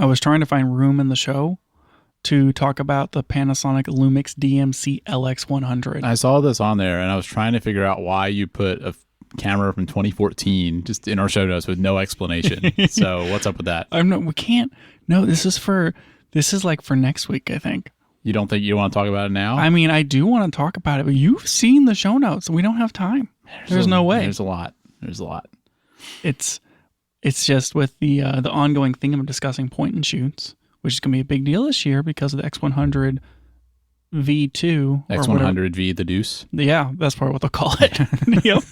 I was trying to find room in the show to talk about the Panasonic Lumix DMC LX100. I saw this on there, and I was trying to figure out why you put a camera from 2014 just in our show notes with no explanation. So what's up with that? We can't. No, this is like for next week, I think. You don't think you want to talk about it now? I mean, I do want to talk about it, but you've seen the show notes. We don't have time. There's no way. There's a lot. It's just with the ongoing thing of discussing point and shoots, which is going to be a big deal this year because of the X100 V2. X100V, the deuce. Yeah, that's probably what they'll call it. Yep.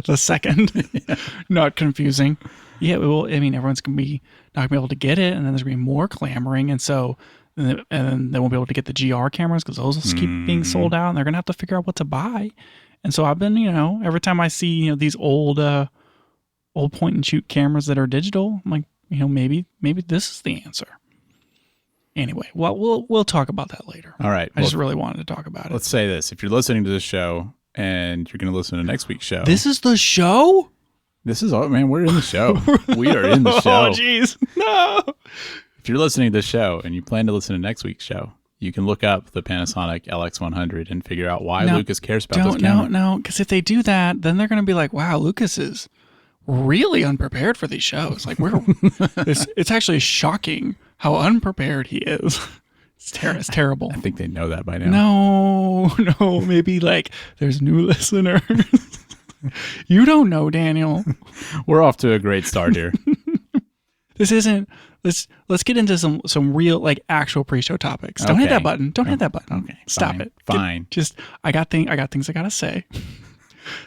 The second. Yeah. Not confusing. Yeah, everyone's going to be not going to be able to get it, and then there's going to be more clamoring, and then they won't be able to get the GR cameras because those will keep being sold out, and they're going to have to figure out what to buy. And so I've been, every time I see, these old point and shoot cameras that are digital, I'm like, maybe this is the answer. Anyway, well, we'll talk about that later. All right. I just really wanted to talk about it. Let's say this. If you're listening to this show and you're going to listen to next week's show. This is the show? This is, man, we're in the show. We are in the show. Oh, jeez. No. If you're listening to this show and you plan to listen to next week's show, you can look up the Panasonic LX100 and figure out why Lucas cares about this camera. No, because if they do that, then they're going to be like, wow, Lucas is really unprepared for these shows. Like, it's actually shocking how unprepared he is. It's terrible. I think they know that by now. No, maybe like there's new listeners. You don't know, Daniel. We're off to a great start here. This isn't. Let's get into some real, like, actual pre-show topics. Don't hit that button. Don't hit that button. Okay. Stop it. Fine. I got things I gotta say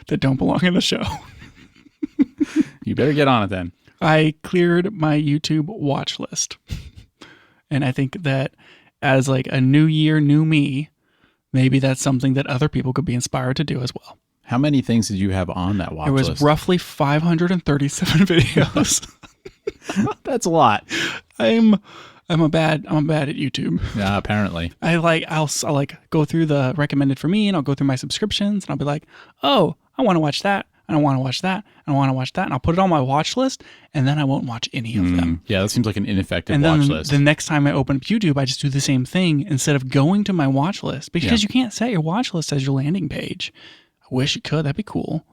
that don't belong in the show. You better get on it then. I cleared my YouTube watch list. And I think that as like a new year, new me, maybe that's something that other people could be inspired to do as well. How many things did you have on that watch list? There was roughly 537 videos. That's a lot. I'm bad at YouTube. Yeah, apparently. I'll go through the recommended for me, and I'll go through my subscriptions, and I'll be like, oh, I want to watch that. And I want to watch that. And I want to watch that. And I'll put it on my watch list, and then I won't watch any of them. Yeah, that seems like an ineffective and watch then list. The next time I open up YouTube, I just do the same thing instead of going to my watch list, because you can't set your watch list as your landing page. I wish you could. That'd be cool.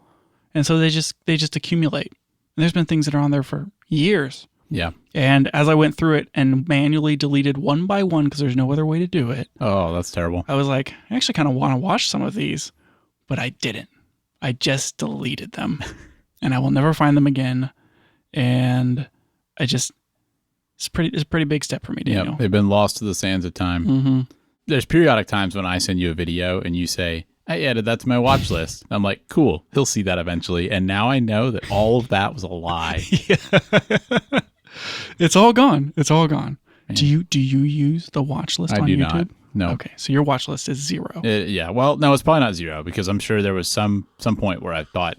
And so they just accumulate. And there's been things that are on there for years. Yeah. And as I went through it and manually deleted one by one, because there's no other way to do it. Oh, that's terrible. I was like, I actually kind of want to watch some of these, but I didn't. I just deleted them, and I will never find them again. And it's a pretty big step for me, Daniel. Yeah, they've been lost to the sands of time. Mm-hmm. There's periodic times when I send you a video and you say, I added that to my watch list. I'm like, cool, he'll see that eventually. And now I know that all of that was a lie. Yeah. It's all gone. It's all gone. Man. Do you use the watch list on YouTube? Not. No. Okay, so your watch list is 0. Yeah. Well, no, it's probably not 0, because I'm sure there was some point where I thought,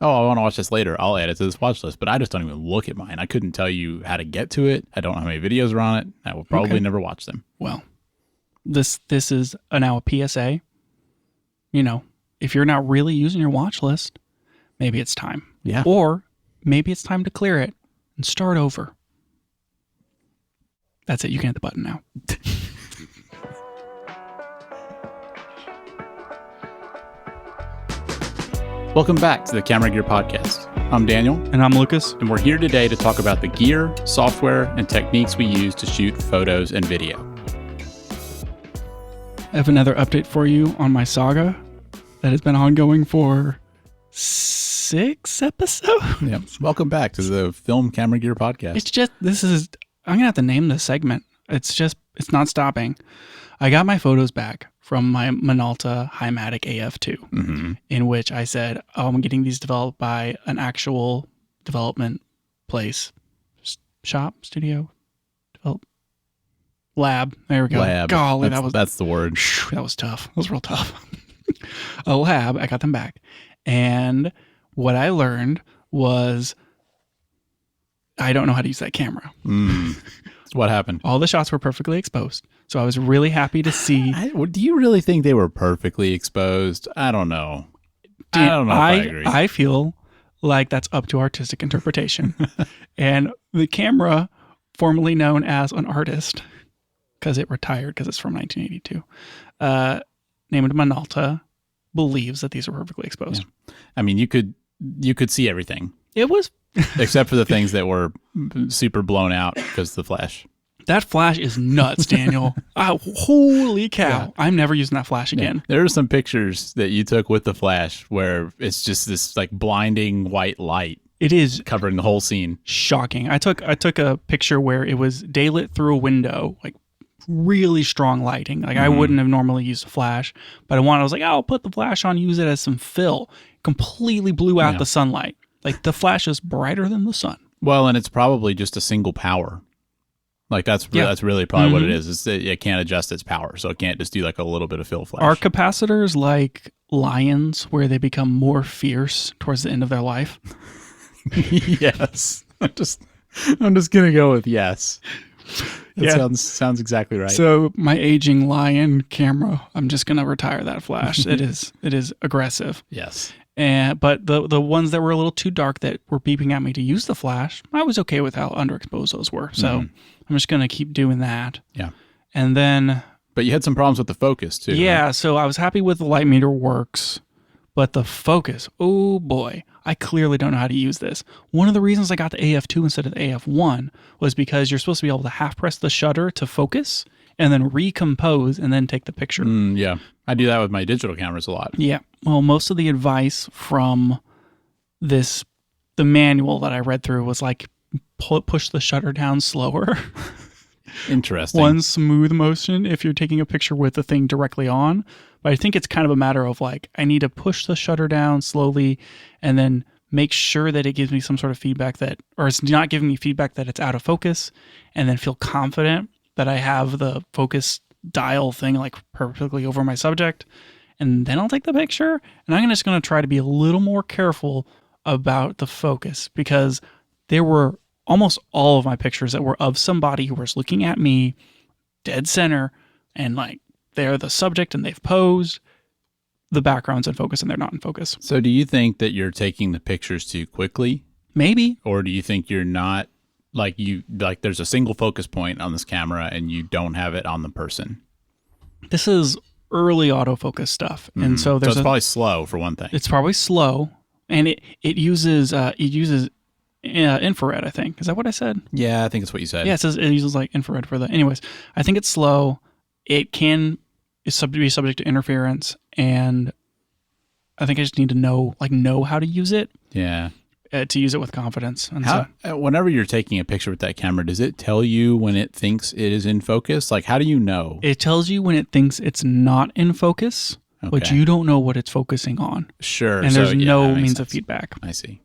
oh, I want to watch this later. I'll add it to this watch list. But I just don't even look at mine. I couldn't tell you how to get to it. I don't know how many videos are on it. I will probably never watch them. Well, this is now a PSA. If you're not really using your watch list, maybe it's time. Yeah. Or maybe it's time to clear it and start over. That's it. You can hit the button now. Welcome back to the Camera Gear Podcast. I'm Daniel. And I'm Lucas. And we're here today to talk about the gear, software, and techniques we use to shoot photos and video. I have another update for you on my saga that has been ongoing for 6 episodes. Yeah. Welcome back to the Film Camera Gear Podcast. I'm going to have to name this segment. It's not stopping. I got my photos back from my Minolta Himatic AF2, in which I said, I'm getting these developed by an actual development place, studio, lab. There we go. Lab. Golly, that's the word. That was tough. That was real tough. A lab. I got them back. And what I learned was I don't know how to use that camera. What happened? All the shots were perfectly exposed. So I was really happy to see. Do you really think they were perfectly exposed? I don't know. I don't know if I agree. I feel like that's up to artistic interpretation. And the camera formerly known as an artist, because it retired because it's from 1982, named Minolta, believes that these are perfectly exposed. Yeah. I mean, you could see everything. It was except for the things that were super blown out because of the flash. That flash is nuts, Daniel. Holy cow. Yeah. I'm never using that flash again. Yeah. There are some pictures that you took with the flash where it's just this like blinding white light. It is covering the whole scene. Shocking. I took a picture where it was daylit through a window, like really strong lighting. Like I wouldn't have normally used a flash, but I was like, I'll put the flash on, use it as some fill. Completely blew out the sunlight. Like the flash is brighter than the sun. Well, and it's probably just a single power. Like that's really probably what it is. It's that it can't adjust its power, so it can't just do like a little bit of fill flash. Are capacitors like lions where they become more fierce towards the end of their life? Yes. I'm just gonna go with yes. That sounds exactly right. So my aging lion camera, I'm just gonna retire that flash. It is aggressive. Yes. But the ones that were a little too dark that were beeping at me to use the flash, I was okay with how underexposed those were. So I'm just gonna keep doing that. Yeah. And then, but you had some problems with the focus too. Yeah. Right? So I was happy with the light meter works, but the focus, oh boy, I clearly don't know how to use this. One of the reasons I got the AF2 instead of the AF1 was because you're supposed to be able to half press the shutter to focus and then recompose and then take the picture. Yeah. I do that with my digital cameras a lot. Yeah. Well, most of the advice from the manual that I read through was like, push the shutter down slower. Interesting. One smooth motion if you're taking a picture with the thing directly on. But I think it's kind of a matter of like, I need to push the shutter down slowly and then make sure that it gives me some sort of feedback or it's not giving me feedback that it's out of focus, and then feel confident that I have the focus dial thing like perfectly over my subject. And then I'll take the picture. And I'm just going to try to be a little more careful about the focus, because there were almost all of my pictures that were of somebody who was looking at me dead center, and like they're the subject and they've posed. The background's in focus and they're not in focus. So do you think that you're taking the pictures too quickly? Maybe. Or do you think you're not, like there's a single focus point on this camera and you don't have it on the person? This is early autofocus stuff. And so it's probably slow for one thing. It's probably slow, and it uses infrared, I think. Is that what I said? Yeah, I think it's what you said. Yeah, it uses like infrared for that. Anyways, I think it's slow. It can be subject to interference, and I think I just need to know how to use it. Yeah. To use it with confidence. And whenever you're taking a picture with that camera, does it tell you when it thinks it is in focus? Like, how do you know? It tells you when it thinks it's not in focus, but you don't know what it's focusing on. Sure. And there's no means of feedback. I see.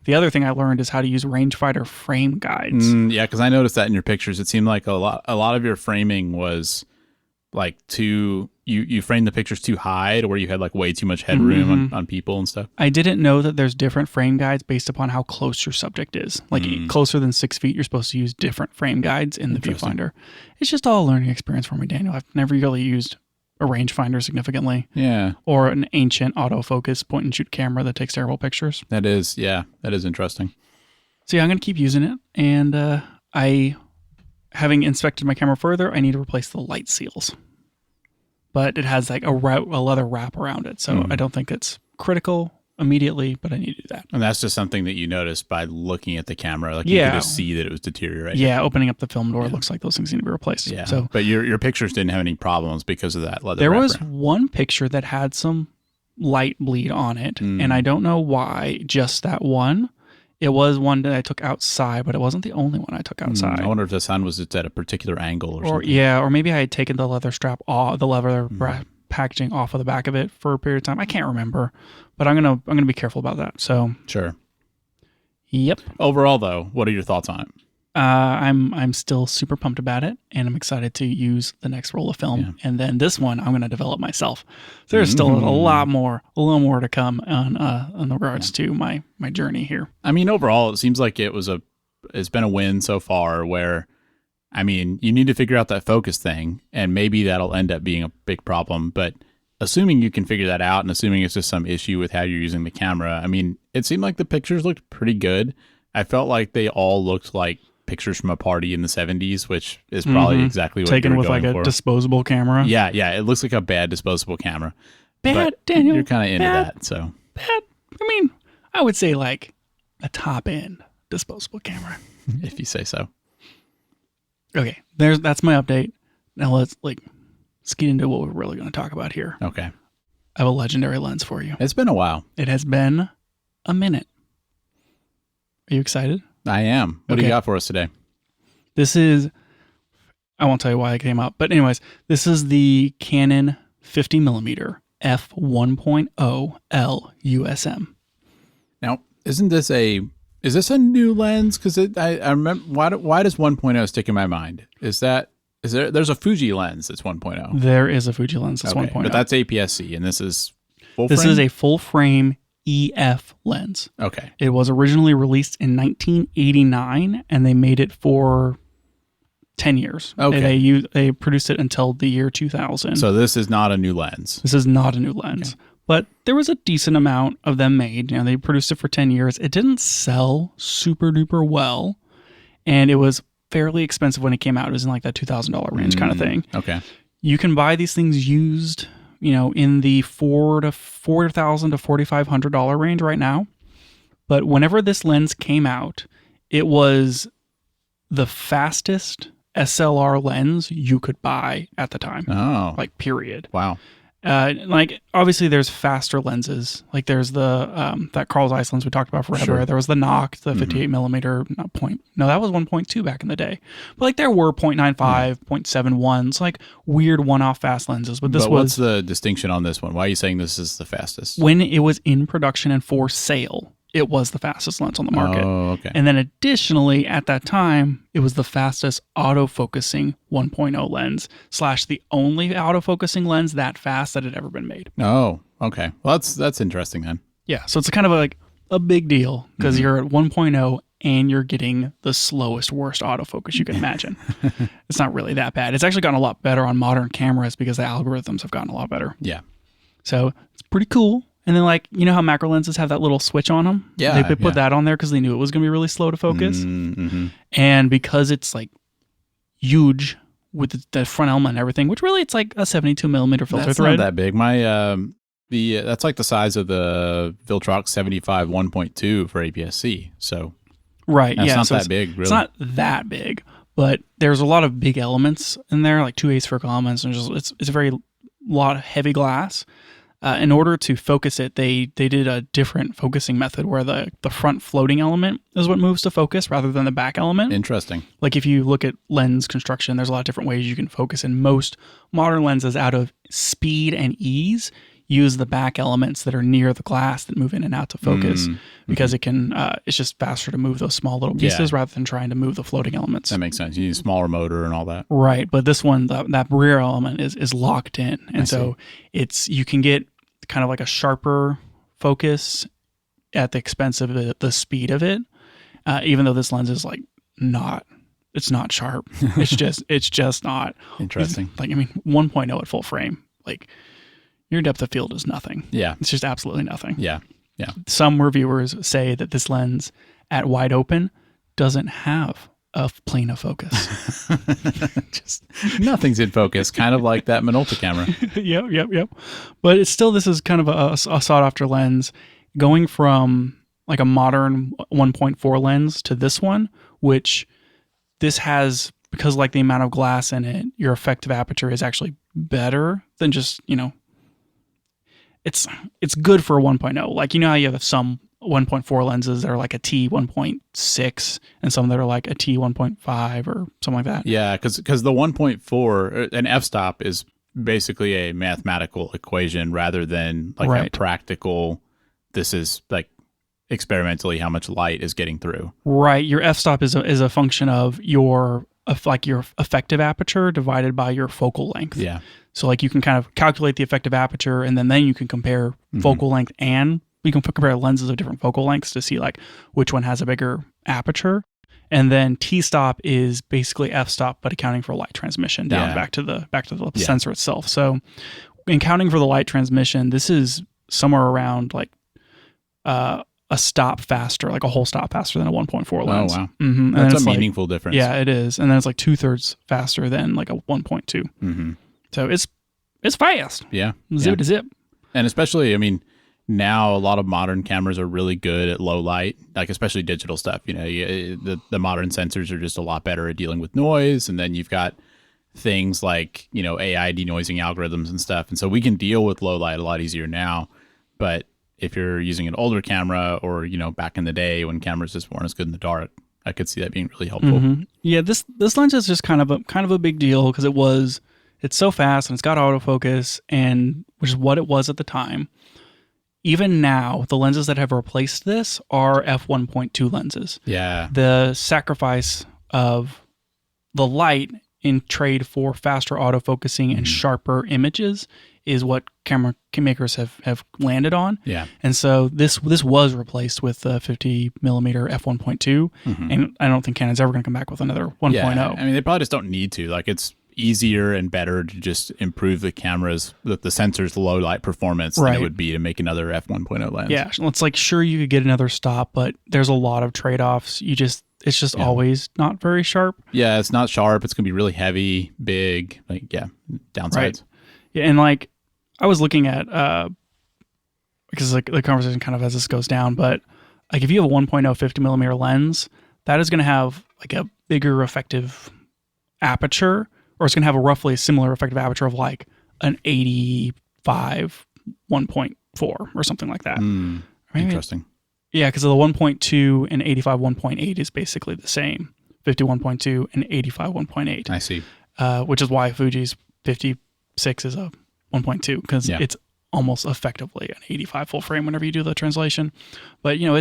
The other thing I learned is how to use rangefinder frame guides. Yeah, because I noticed that in your pictures. It seemed like a lot of your framing was like you framed the pictures too high to where you had like way too much headroom on people and stuff. I didn't know that there's different frame guides based upon how close your subject is. Like closer than 6 feet, you're supposed to use different frame guides in the viewfinder. It's just all a learning experience for me, Daniel. I've never really used a rangefinder significantly. Yeah. Or an ancient autofocus point and shoot camera that takes terrible pictures. That is interesting. So yeah, I'm going to keep using it. And having inspected my camera further, I need to replace the light seals. But it has like a leather wrap around it. So I don't think it's critical immediately, but I need to do that. And that's just something that you noticed by looking at the camera. Like you could just see that it was deteriorating. Yeah, opening up the film door, it looks like those things need to be replaced. Yeah. So, but your pictures didn't have any problems because of that leather There wrap was around. one picture that had some light bleed on it, and I don't know why just that one. It was one that I took outside, but it wasn't the only one I took outside. I wonder if the sun was at a particular angle or something. Yeah, or maybe I had taken the leather strap off, the leather packaging off of the back of it for a period of time. I can't remember, but I'm gonna be careful about that. So sure. Yep. Overall, though, what are your thoughts on it? I'm still super pumped about it, and I'm excited to use the next roll of film, and then this one I'm going to develop myself. So there's still a little more to come on regards to my journey here. I mean, overall, it seems like it's been a win so far. Where, I mean, you need to figure out that focus thing, and maybe that'll end up being a big problem. But assuming you can figure that out, and assuming it's just some issue with how you're using the camera, I mean, it seemed like the pictures looked pretty good. I felt like they all looked like pictures from a party in the 70s, which is probably exactly what taken you're with going like a for. disposable camera. Yeah, it looks like a bad disposable camera. Bad, But Daniel. you're kind of into bad, that, so Bad. I mean, I would say like a top end disposable camera. if you say so. Okay, that's my update. Now let's get into what we're really going to talk about here. Okay. I have a legendary lens for you. It's been a while. It has been a minute. Are you excited? I am. What do you got for us today? This is, I won't tell you why it came up, but anyways, this is the Canon 50mm f1.0 L USM. Now, is this a new lens? Because I remember, why does 1.0 stick in my mind? There's a Fuji lens that's 1.0. There is a Fuji lens that's 1.0. But that's APS-C, and this is full frame? This is a full frame EF lens. Okay. It was originally released in 1989, and they made it for 10 years. Okay. They produced it until the year 2000. So this is not a new lens. This is not a new lens. Okay. But there was a decent amount of them made. You know, they produced it for 10 years. It didn't sell super duper well, and it was fairly expensive when it came out. It was in like that $2,000 range kind of thing. Okay. You can buy these things used, in the $4,000 to $4,500 range right now. But whenever this lens came out, it was the fastest SLR lens you could buy at the time. Oh. Period. Wow. Obviously there's faster lenses. Like there's the that Carl Zeiss lens we talked about forever. Sure. There was the Noct, the 58mm, that was 1.2 back in the day. But there were 0.95, 0.71s, weird one-off fast lenses. But what's the distinction on this one? Why are you saying this is the fastest? When it was in production and for sale, it was the fastest lens on the market. Oh, okay. And then additionally, at that time, it was the fastest autofocusing 1.0 lens / the only autofocusing lens that fast that had ever been made. Oh, okay. Well, that's interesting then. Yeah, so it's kind of a big deal because you're at 1.0 and you're getting the slowest, worst autofocus you can imagine. It's not really that bad. It's actually gotten a lot better on modern cameras because the algorithms have gotten a lot better. Yeah. So it's pretty cool. And then how macro lenses have that little switch on them? Yeah. They put that on there because they knew it was going to be really slow to focus. Mm-hmm. And because it's huge with the front element and everything, which really it's like a 72mm filter that's thread. Not that big. My that's like the size of the Viltrox 75 1.2 for APS-C. So right, it's not so that big. Really, it's not that big, but there's a lot of big elements in there, like 2 aspherical elements, and it's a very lot of heavy glass. In order to focus it, they did a different focusing method where the front floating element is what moves to focus rather than the back element. Interesting. Like if you look at lens construction, there's a lot of different ways you can focus, and most modern lenses, out of speed and ease, use the back elements that are near the glass that move in and out to focus because it can it's just faster to move those small little pieces rather than trying to move the floating elements. That makes sense. You need a smaller motor and all that. Right, but this one, that rear element is locked in, and so you can get kind of like a sharper focus at the expense of the speed of it, even though this lens is it's not sharp. It's just not. Interesting. 1.0 at full frame, your depth of field is nothing. Yeah. It's just absolutely nothing. Yeah. Yeah. Some reviewers say that this lens at wide open doesn't have a plane of focus. Just nothing's in focus, kind of like that Minolta camera. Yep. But it's still, this is kind of a sought after lens, going from a modern 1.4 lens to this one, which this has, because the amount of glass in it, your effective aperture is actually better than just, it's good for a 1.0. How you have some 1.4 lenses that are like a T1.6 and some that are like a T1.5 or something like that. Yeah, because the 1.4, an f-stop is basically a mathematical equation rather than a practical, this is experimentally how much light is getting through. Right. Your f-stop is a function of your effective aperture divided by your focal length. Yeah. So you can kind of calculate the effective aperture, and then you can compare focal length, and you can compare lenses of different focal lengths to see which one has a bigger aperture. And then t-stop is basically f-stop, but accounting for light transmission down back to the sensor itself. So in counting for the light transmission, this is somewhere around a a stop faster, like a whole stop faster than a 1.4 lens. Oh, wow. And That's it's a meaningful difference. Yeah, it is. And then it's like 2/3 faster than like a 1.2. Mm-hmm. So it's fast. Yeah. Zip to zip. And especially, I mean, now a lot of modern cameras are really good at low light, like especially digital stuff. You know, the modern sensors are just a lot better at dealing with noise. And then you've got things like, you know, AI denoising algorithms and stuff. And so we can deal with low light a lot easier now. But if you're using an older camera or, you know, back in the day when cameras just weren't as good in the dark, I could see that being really helpful. Mm-hmm. Yeah, this lens is just kind of a big deal because it's so fast and it's got autofocus, and which is what it was at the time. Even now, the lenses that have replaced this are f1.2 lenses. Yeah. The sacrifice of the light in trade for faster autofocusing and sharper images is what camera makers have landed on. Yeah. And so this was replaced with the 50 millimeter f1.2, and I don't think Canon's ever going to come back with another 1.0. Yeah. I mean, they probably just don't need to. Like, it's easier and better to just improve the camera's, the sensor's low light performance than it would be to make another f1.0 lens. Yeah. It's like, sure, you could get another stop, but there's a lot of trade-offs. It's just always not very sharp. Yeah, it's not sharp. It's going to be really heavy, big. Like, yeah, downsides. Right. Yeah, and like I was looking at because like the conversation kind of as this goes down, but like if you have a 1.0 50 millimeter lens, that is going to have like a bigger effective aperture, or it's going to have a roughly similar effective aperture of like an 85 1.4 or something like that. Interesting. Yeah, because the 1.2 and 85 1.8 is basically the same. 50 1.2 and 85 1.8. I see. Which is why Fuji's 56 is a 1.2, because it's almost effectively an 85 full frame whenever you do the translation. But you know,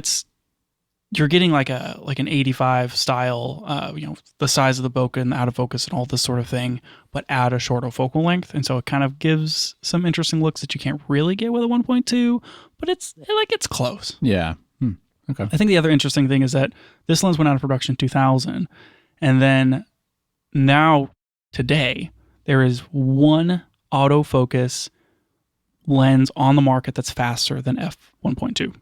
you're getting like an 85 style, you know, the size of the bokeh and the out of focus and all this sort of thing, but at a shorter focal length, and so it kind of gives some interesting looks that you can't really get with a 1.2, but it's close. Yeah. Okay. I think the other interesting thing is that this lens went out of production in 2000, and then now today there is one autofocus lens on the market that's faster than f1.2.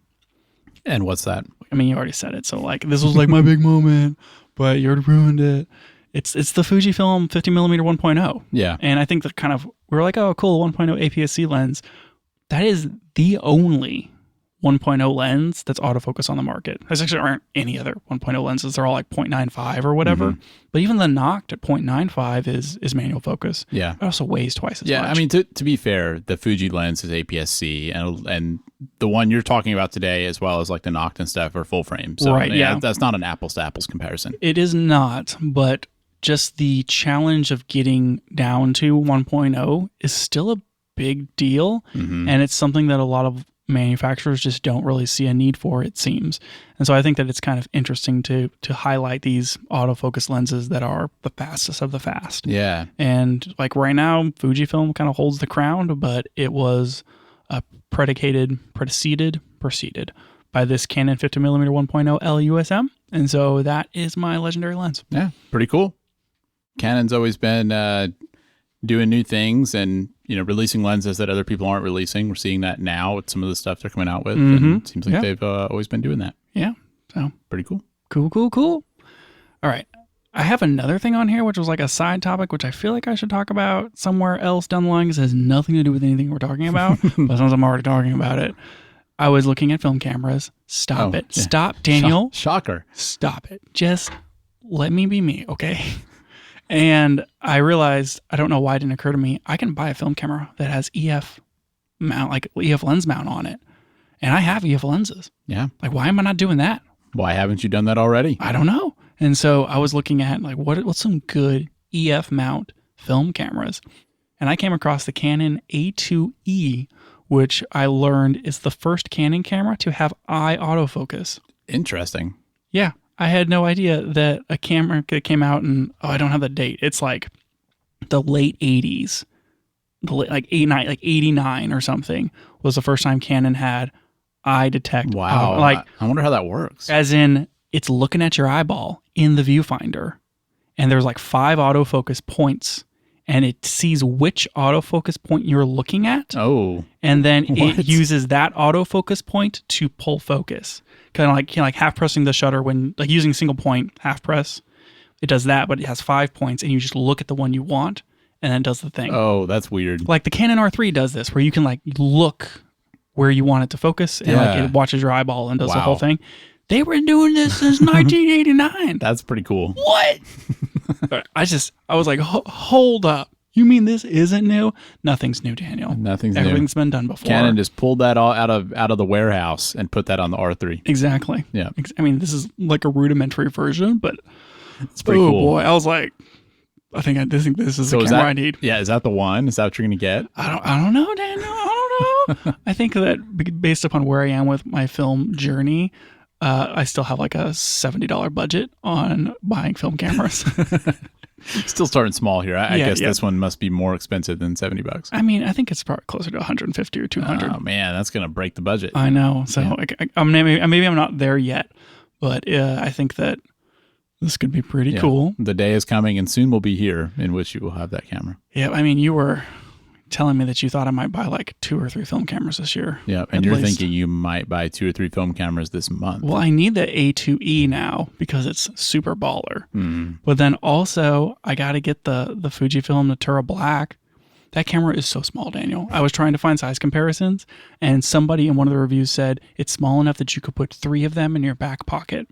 And what's that? I mean, you already said it, so like this was like my big moment, but you already ruined it. It's the Fujifilm 50 millimeter 1.0. Yeah. And I think that kind of, we were like, oh, cool, 1.0 APS-C lens. That is the only 1.0 lens that's autofocus on the market. There actually aren't any other 1.0 lenses. They're all like 0.95 or whatever. But even the Noct at 0.95 is manual focus. Yeah. It also weighs twice as much. Yeah, I mean, to be fair, the Fuji lens is APS-C, and the one you're talking about today, as well as like the Noct and stuff, are full frame. So right, yeah. That's not an apples to apples comparison. It is not, but just the challenge of getting down to 1.0 is still a big deal. And it's something that a lot of manufacturers just don't really see a need for, it seems. And so I think that it's kind of interesting to highlight these autofocus lenses that are the fastest of the fast. Yeah. And like right now, Fujifilm kind of holds the crown, but it was preceded by this Canon 50mm 1.0 LUSM. And so that is my legendary lens. Yeah, pretty cool. Canon's always been doing new things and, you know, releasing lenses that other people aren't releasing. We're seeing that now with some of the stuff they're coming out with. And it seems like they've always been doing that. Yeah. So pretty cool. Cool. All right. I have another thing on here, which was like a side topic, which I feel like I should talk about somewhere else down the line because it has nothing to do with anything we're talking about. But since I'm already talking about it, I was looking at film cameras. Stop it. Yeah. Stop, Daniel. Shocker. Stop it. Just let me be me, okay? And I realized, I don't know why it didn't occur to me, I can buy a film camera that has EF mount, like EF lens mount on it. And I have EF lenses. Yeah. Like, why am I not doing that? Why haven't you done that already? I don't know. And so I was looking at like what's some good EF mount film cameras. And I came across the Canon A2E, which I learned is the first Canon camera to have eye autofocus. Interesting. Yeah. I had no idea that a camera that came out in, I don't have the date. It's like the late 80s, like 89 or something was the first time Canon had eye detect. Wow. Like, I wonder how that works. As in, it's looking at your eyeball in the viewfinder, and there's like 5 autofocus points, and it sees which autofocus point you're looking at. Oh, And then what? it uses that autofocus point to pull focus. Kind of like, like half pressing the shutter when, like using single point half press. It does that, but it has 5 points, and you just look at the one you want, and then it does the thing. Oh, that's weird. Like the Canon R3 does this, where you can like look where you want it to focus, and like it watches your eyeball and does the whole thing. They were doing this since 1989. That's pretty cool. What? I was like, hold up. You mean this isn't new? Nothing's new, Daniel. Nothing's Everything's new. been done before. Canon just pulled that all out of the warehouse and put that on the R3. Exactly. Yeah. I mean, this is like a rudimentary version, but it's pretty cool. Boy, I was like, I think this is the camera I need. Yeah, is that the one? Is that what you're gonna get? I don't know, Daniel. I don't know. I think that based upon where I am with my film journey, I still have like a $70 budget on buying film cameras. Still starting small here. I guess this one must be more expensive than $70. I mean, I think it's probably closer to 150 or 200. Oh man, that's gonna break the budget. I know. So maybe I'm not there yet, but I think that this could be pretty cool. The day is coming, and soon will be here in which you will have that camera. Yeah, I mean, you were telling me that you thought I might buy like 2 or 3 film cameras this year. Yeah, and you're thinking you might buy 2 or 3 film cameras this month. Well, I need the A2E now because it's super baller. But then also, I got to get the Fujifilm Natura Black. That camera is so small, Daniel. I was trying to find size comparisons, and somebody in one of the reviews said it's small enough that you could put 3 of them in your back pocket.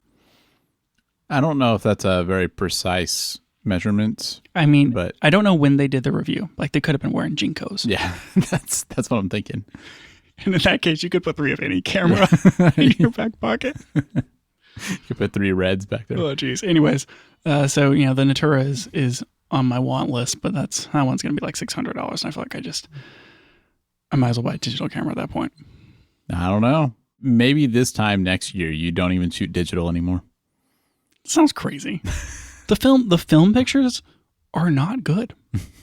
I don't know if that's a very precise measurement. I mean, but I don't know when they did the review. Like, they could have been wearing Jinkos. Yeah, that's what I'm thinking. And in that case, you could put 3 of any camera in your back pocket. You could put 3 reds back there. Oh, geez. Anyways, so, the Natura is on my want list, but that one's going to be like $600. And I feel like I might as well buy a digital camera at that point. I don't know. Maybe this time next year, you don't even shoot digital anymore. Sounds crazy. The film pictures are not good.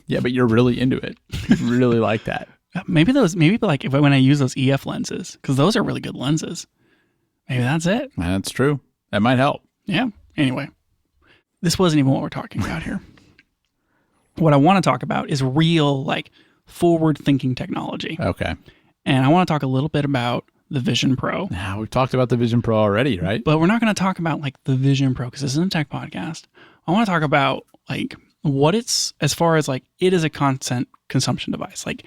Yeah, but you're really into it. You really like that. Maybe like when I use those EF lenses, because those are really good lenses. Maybe that's it. That's true. That might help. Yeah. Anyway, this wasn't even what we're talking about here. What I want to talk about is real, like, forward-thinking technology. Okay. And I want to talk a little bit about the Vision Pro. Now, we've talked about the Vision Pro already, right? But we're not going to talk about like the Vision Pro because this isn't a tech podcast. I want to talk about like what it's, as far as like it is a content consumption device. Like,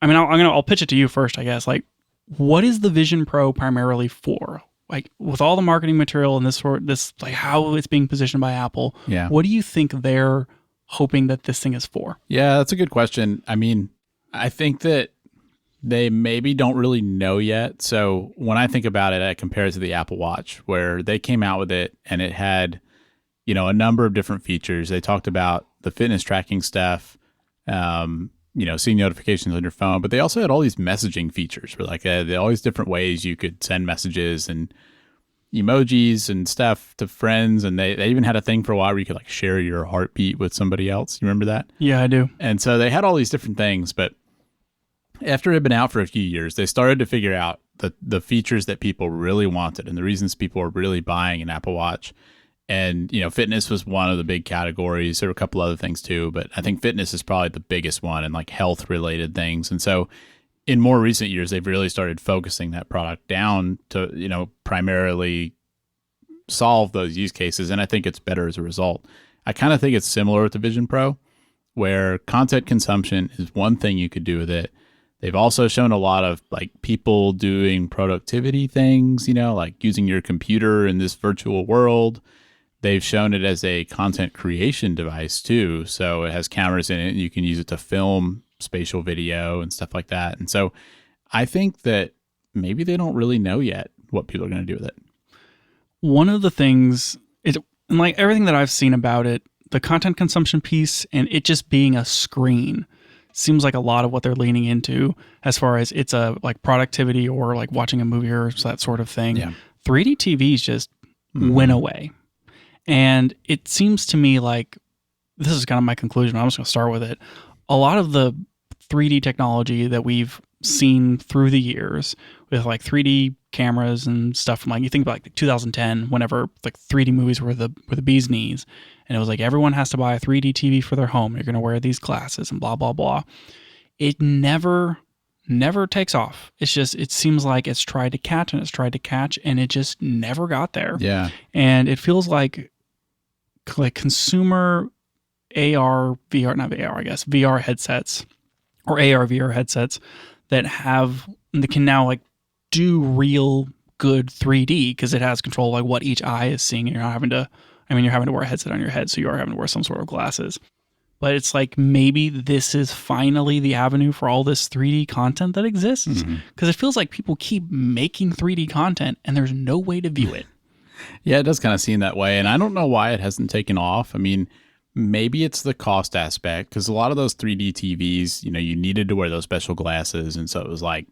I mean, I'll pitch it to you first, I guess. Like, what is the Vision Pro primarily for? Like, with all the marketing material and this like how it's being positioned by Apple. Yeah. What do you think they're hoping that this thing is for? Yeah, that's a good question. I mean, I think that they maybe don't really know yet. So when I think about it, I compare it to the Apple Watch, where they came out with it and it had, a number of different features. They talked about the fitness tracking stuff, seeing notifications on your phone, but they also had all these messaging features where like all these different ways you could send messages and emojis and stuff to friends. And they even had a thing for a while where you could like share your heartbeat with somebody else. You remember that? Yeah, I do. And so they had all these different things, but after it had been out for a few years, they started to figure out the features that people really wanted and the reasons people were really buying an Apple Watch. And, fitness was one of the big categories. There were a couple other things too, but I think fitness is probably the biggest one, and like health related things. And so in more recent years, they've really started focusing that product down to, primarily solve those use cases. And I think it's better as a result. I kind of think it's similar with the Vision Pro, where content consumption is one thing you could do with it. They've also shown a lot of like people doing productivity things, like using your computer in this virtual world. They've shown it as a content creation device too. So it has cameras in it and you can use it to film spatial video and stuff like that. And so I think that maybe they don't really know yet what people are going to do with it. One of the things is, and like everything that I've seen about it, the content consumption piece and it just being a screen seems like a lot of what they're leaning into as far as it's a like productivity or like watching a movie or that sort of thing. Yeah. 3D TVs just went away. And it seems to me like, this is kind of my conclusion, I'm just going to start with it. A lot of the 3D technology that we've seen through the years with like 3D cameras and stuff from like, you think about like 2010, whenever like 3D movies were the bee's knees. and it was like everyone has to buy a 3D TV for their home. You're going to wear these glasses and blah, blah, blah. It never takes off. It's just, it seems like it's tried to catch and it's tried to catch and it just never got there. Yeah. And it feels like consumer AR, VR, not AR, I guess, VR headsets or AR, VR headsets that can now like do real good 3D because it has control like what each eye is seeing, and you're having to wear a headset on your head, so you are having to wear some sort of glasses. But it's like maybe this is finally the avenue for all this 3D content that exists, because it feels like people keep making 3D content and there's no way to view it. Yeah, it does kind of seem that way, and I don't know why it hasn't taken off. I mean, maybe it's the cost aspect, because a lot of those 3D TVs, you needed to wear those special glasses, and so it was like,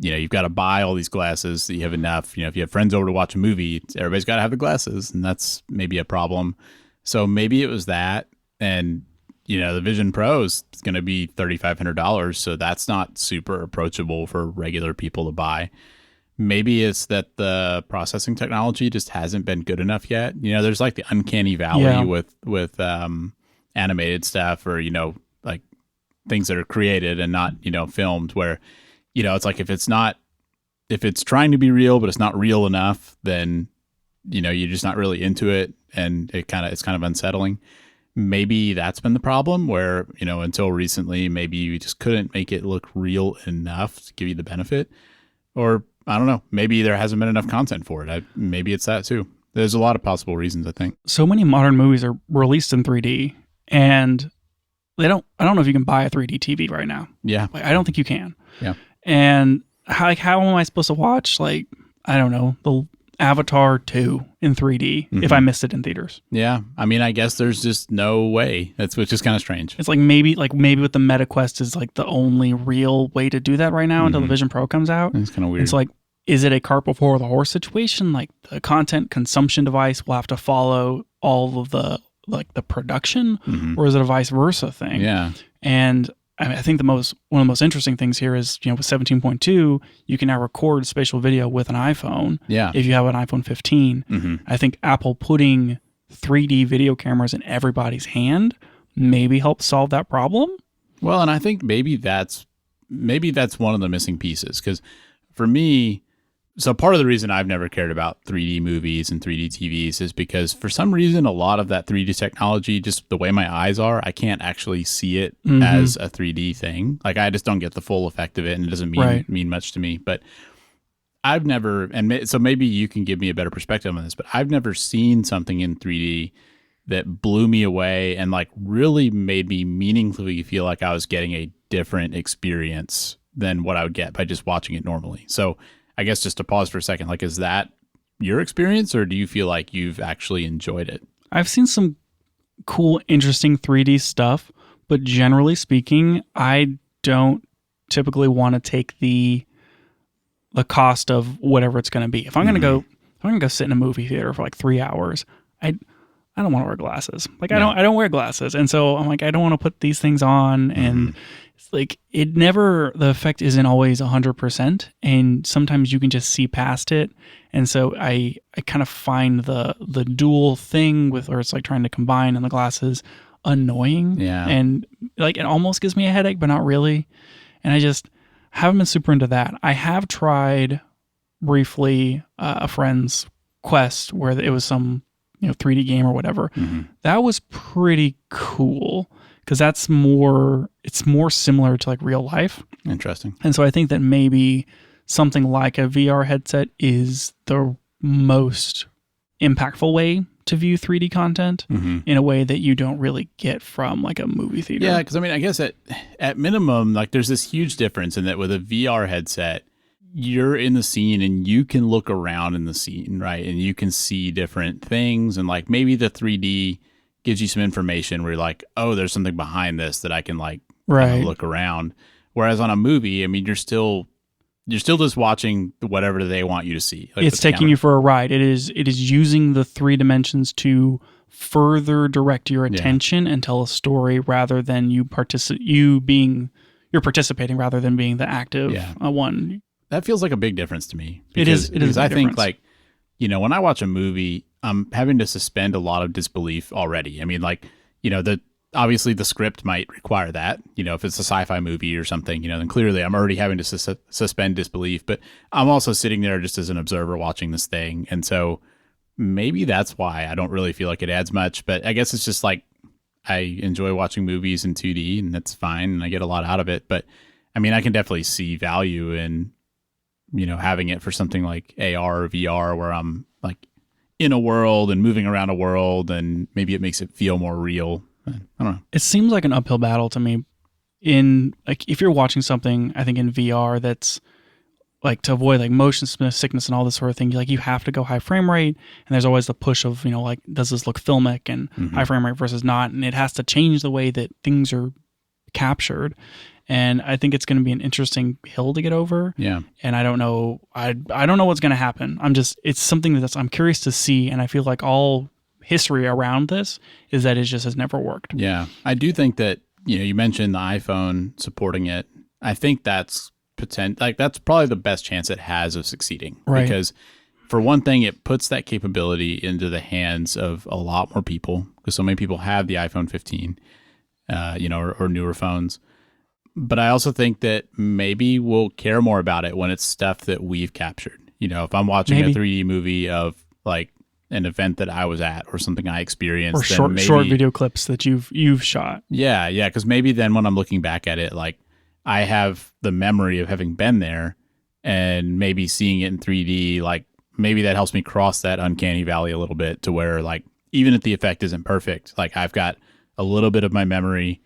you've got to buy all these glasses so you have enough. If you have friends over to watch a movie, everybody's got to have the glasses, and that's maybe a problem. So maybe it was that, and the Vision Pro is going to be $3,500, so that's not super approachable for regular people to buy. Maybe it's that the processing technology just hasn't been good enough yet. There's like the uncanny valley with animated stuff, or like things that are created and not filmed, where it's like if it's trying to be real but it's not real enough, then you're just not really into it, and it's kind of unsettling. Maybe that's been the problem, where until recently maybe you just couldn't make it look real enough to give you the benefit, or I don't know, maybe there hasn't been enough content for it. Maybe it's that too. There's a lot of possible reasons, I think. So many modern movies are released in 3D, and I don't know if you can buy a 3D TV right now. Yeah. I don't think you can. Yeah. And how am I supposed to watch, like, I don't know, the Avatar 2 in 3D if I missed it in theaters? Yeah. I mean, I guess there's just no way. Which is kind of strange. It's like maybe with the MetaQuest is like the only real way to do that right now until the Vision Pro comes out. It's kind of weird. It's like, is it a cart before the horse situation? Like the content consumption device will have to follow all of the production, or is it a vice versa thing? Yeah. And I think one of the most interesting things here is, with 17.2, you can now record spatial video with an iPhone. Yeah. If you have an iPhone 15. I think Apple putting 3D video cameras in everybody's hand maybe helps solve that problem. Well, and I think maybe that's one of the missing pieces, because for me, so part of the reason I've never cared about 3D movies and 3D TVs is because for some reason, a lot of that 3D technology, just the way my eyes are, I can't actually see it as a 3D thing. Like I just don't get the full effect of it, and it doesn't mean much to me. But I've never, and so maybe you can give me a better perspective on this, but I've never seen something in 3D that blew me away and like really made me meaningfully feel like I was getting a different experience than what I would get by just watching it normally. So I guess just to pause for a second, like, is that your experience, or do you feel like you've actually enjoyed it? I've seen some cool, interesting 3D stuff, but generally speaking, I don't typically want to take the cost of whatever it's going to be. If I'm going to go sit in a movie theater for like 3 hours, I don't want to wear glasses. Like I don't wear glasses, and so I'm like, I don't want to put these things on, and it's like the effect isn't always 100%, and sometimes you can just see past it. And so I kind of find the dual thing where it's like trying to combine in the glasses annoying. Yeah. And like it almost gives me a headache, but not really. And I just haven't been super into that. I have tried briefly a friend's Quest where it was some 3D game or whatever. That was pretty cool because it's more similar to like real life. Interesting. And so I think that maybe something like a VR headset is the most impactful way to view 3D content in a way that you don't really get from like a movie theater. Yeah, because I mean, I guess at minimum, like there's this huge difference in that with a VR headset, you're in the scene and you can look around in the scene, right? And you can see different things, and like maybe the 3D gives you some information where you're like, oh, there's something behind this that I can like kind of look around. Whereas on a movie, I mean, you're still just watching whatever they want you to see. Like it's taking you for a ride. It is using the 3 dimensions to further direct your attention and tell a story rather than you're participating rather than being the active one. That feels like a big difference to me. Because I think like, when I watch a movie, I'm having to suspend a lot of disbelief already. I mean, like, obviously the script might require that, if it's a sci-fi movie or something, then clearly I'm already having to suspend disbelief, but I'm also sitting there just as an observer watching this thing. And so maybe that's why I don't really feel like it adds much, but I guess it's just like, I enjoy watching movies in 2D and that's fine. And I get a lot out of it, but I mean, I can definitely see value in, having it for something like AR or VR where I'm like in a world and moving around a world and maybe it makes it feel more real. I don't know. It seems like an uphill battle to me. In like, if you're watching something, I think in VR that's like to avoid like motion sickness and all this sort of thing, like you have to go high frame rate, and there's always the push of like, does this look filmic and high frame rate versus not, and it has to change the way that things are captured. And I think it's going to be an interesting hill to get over. Yeah. And I don't know. I don't know what's going to happen. It's something I'm curious to see, and I feel like all history around this is that it just has never worked. Yeah. I do think that, you mentioned the iPhone supporting it. I think that's that's probably the best chance it has of succeeding. Right. Because for one thing, it puts that capability into the hands of a lot more people because so many people have the iPhone 15, or newer phones. But I also think that maybe we'll care more about it when it's stuff that we've captured. If I'm watching a 3D movie of like an event that I was at or something I experienced, or short video clips that you've shot. Yeah, because maybe then when I'm looking back at it, like I have the memory of having been there and maybe seeing it in 3D, like maybe that helps me cross that uncanny valley a little bit to where like even if the effect isn't perfect, like I've got a little bit of my memory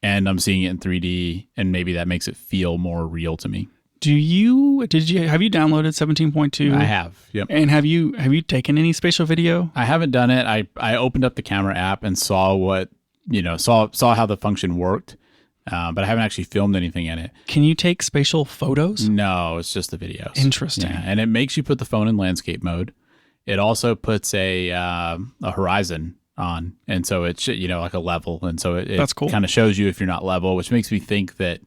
and I'm seeing it in 3D, and maybe that makes it feel more real to me. Have you downloaded 17.2? I have. Yep. And have you taken any spatial video? I haven't done it. I opened up the camera app and saw what, saw how the function worked, but I haven't actually filmed anything in it. Can you take spatial photos? No, it's just the videos. Interesting. Yeah, and it makes you put the phone in landscape mode. It also puts a horizon on, and so it's like a level, and so it That's cool. Kind of shows you if you're not level, which makes me think that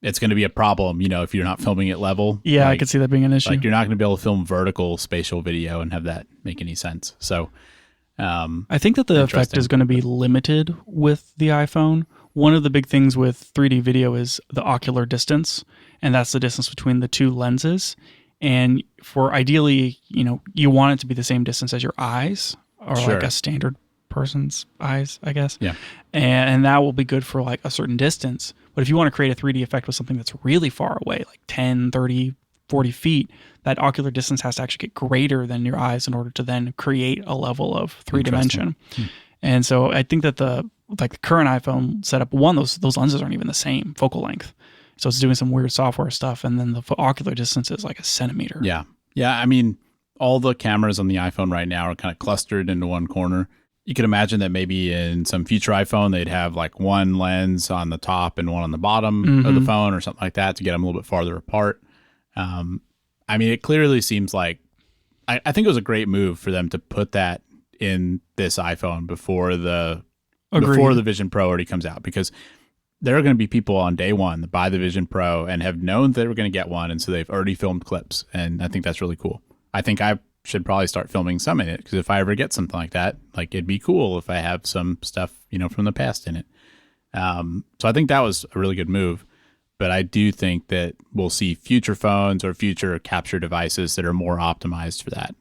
it's going to be a problem, if you're not filming it level. Yeah, like, I could see that being an issue. Like you're not going to be able to film vertical spatial video and have that make any sense. So I think that the effect is going to be limited with the iPhone. One of the big things with 3D video is the ocular distance, and that's the distance between the two lenses. And for ideally, you want it to be the same distance as your eyes, or Sure. like a standard person's eyes, I guess. Yeah. And that will be good for like a certain distance. But if you want to create a 3D effect with something that's really far away, like 10, 30, 40 feet, that ocular distance has to actually get greater than your eyes in order to then create a level of three dimension. And so I think that the current iPhone setup, those lenses aren't even the same focal length. So it's doing some weird software stuff. And then the ocular distance is like a centimeter. Yeah. Yeah. I mean, all the cameras on the iPhone right now are kind of clustered into one corner. You could imagine that maybe in some future iPhone, they'd have like one lens on the top and one on the bottom of the phone or something like that to get them a little bit farther apart. I mean, it clearly seems like, I think it was a great move for them to put that in this iPhone before the Vision Pro already comes out, because there are going to be people on day one that buy the Vision Pro and have known they were going to get one. And so they've already filmed clips. And I think that's really cool. I think I should probably start filming some in it, because if I ever get something like that, like it'd be cool if I have some stuff, from the past in it. So I think that was a really good move. But I do think that we'll see future phones or future capture devices that are more optimized for that.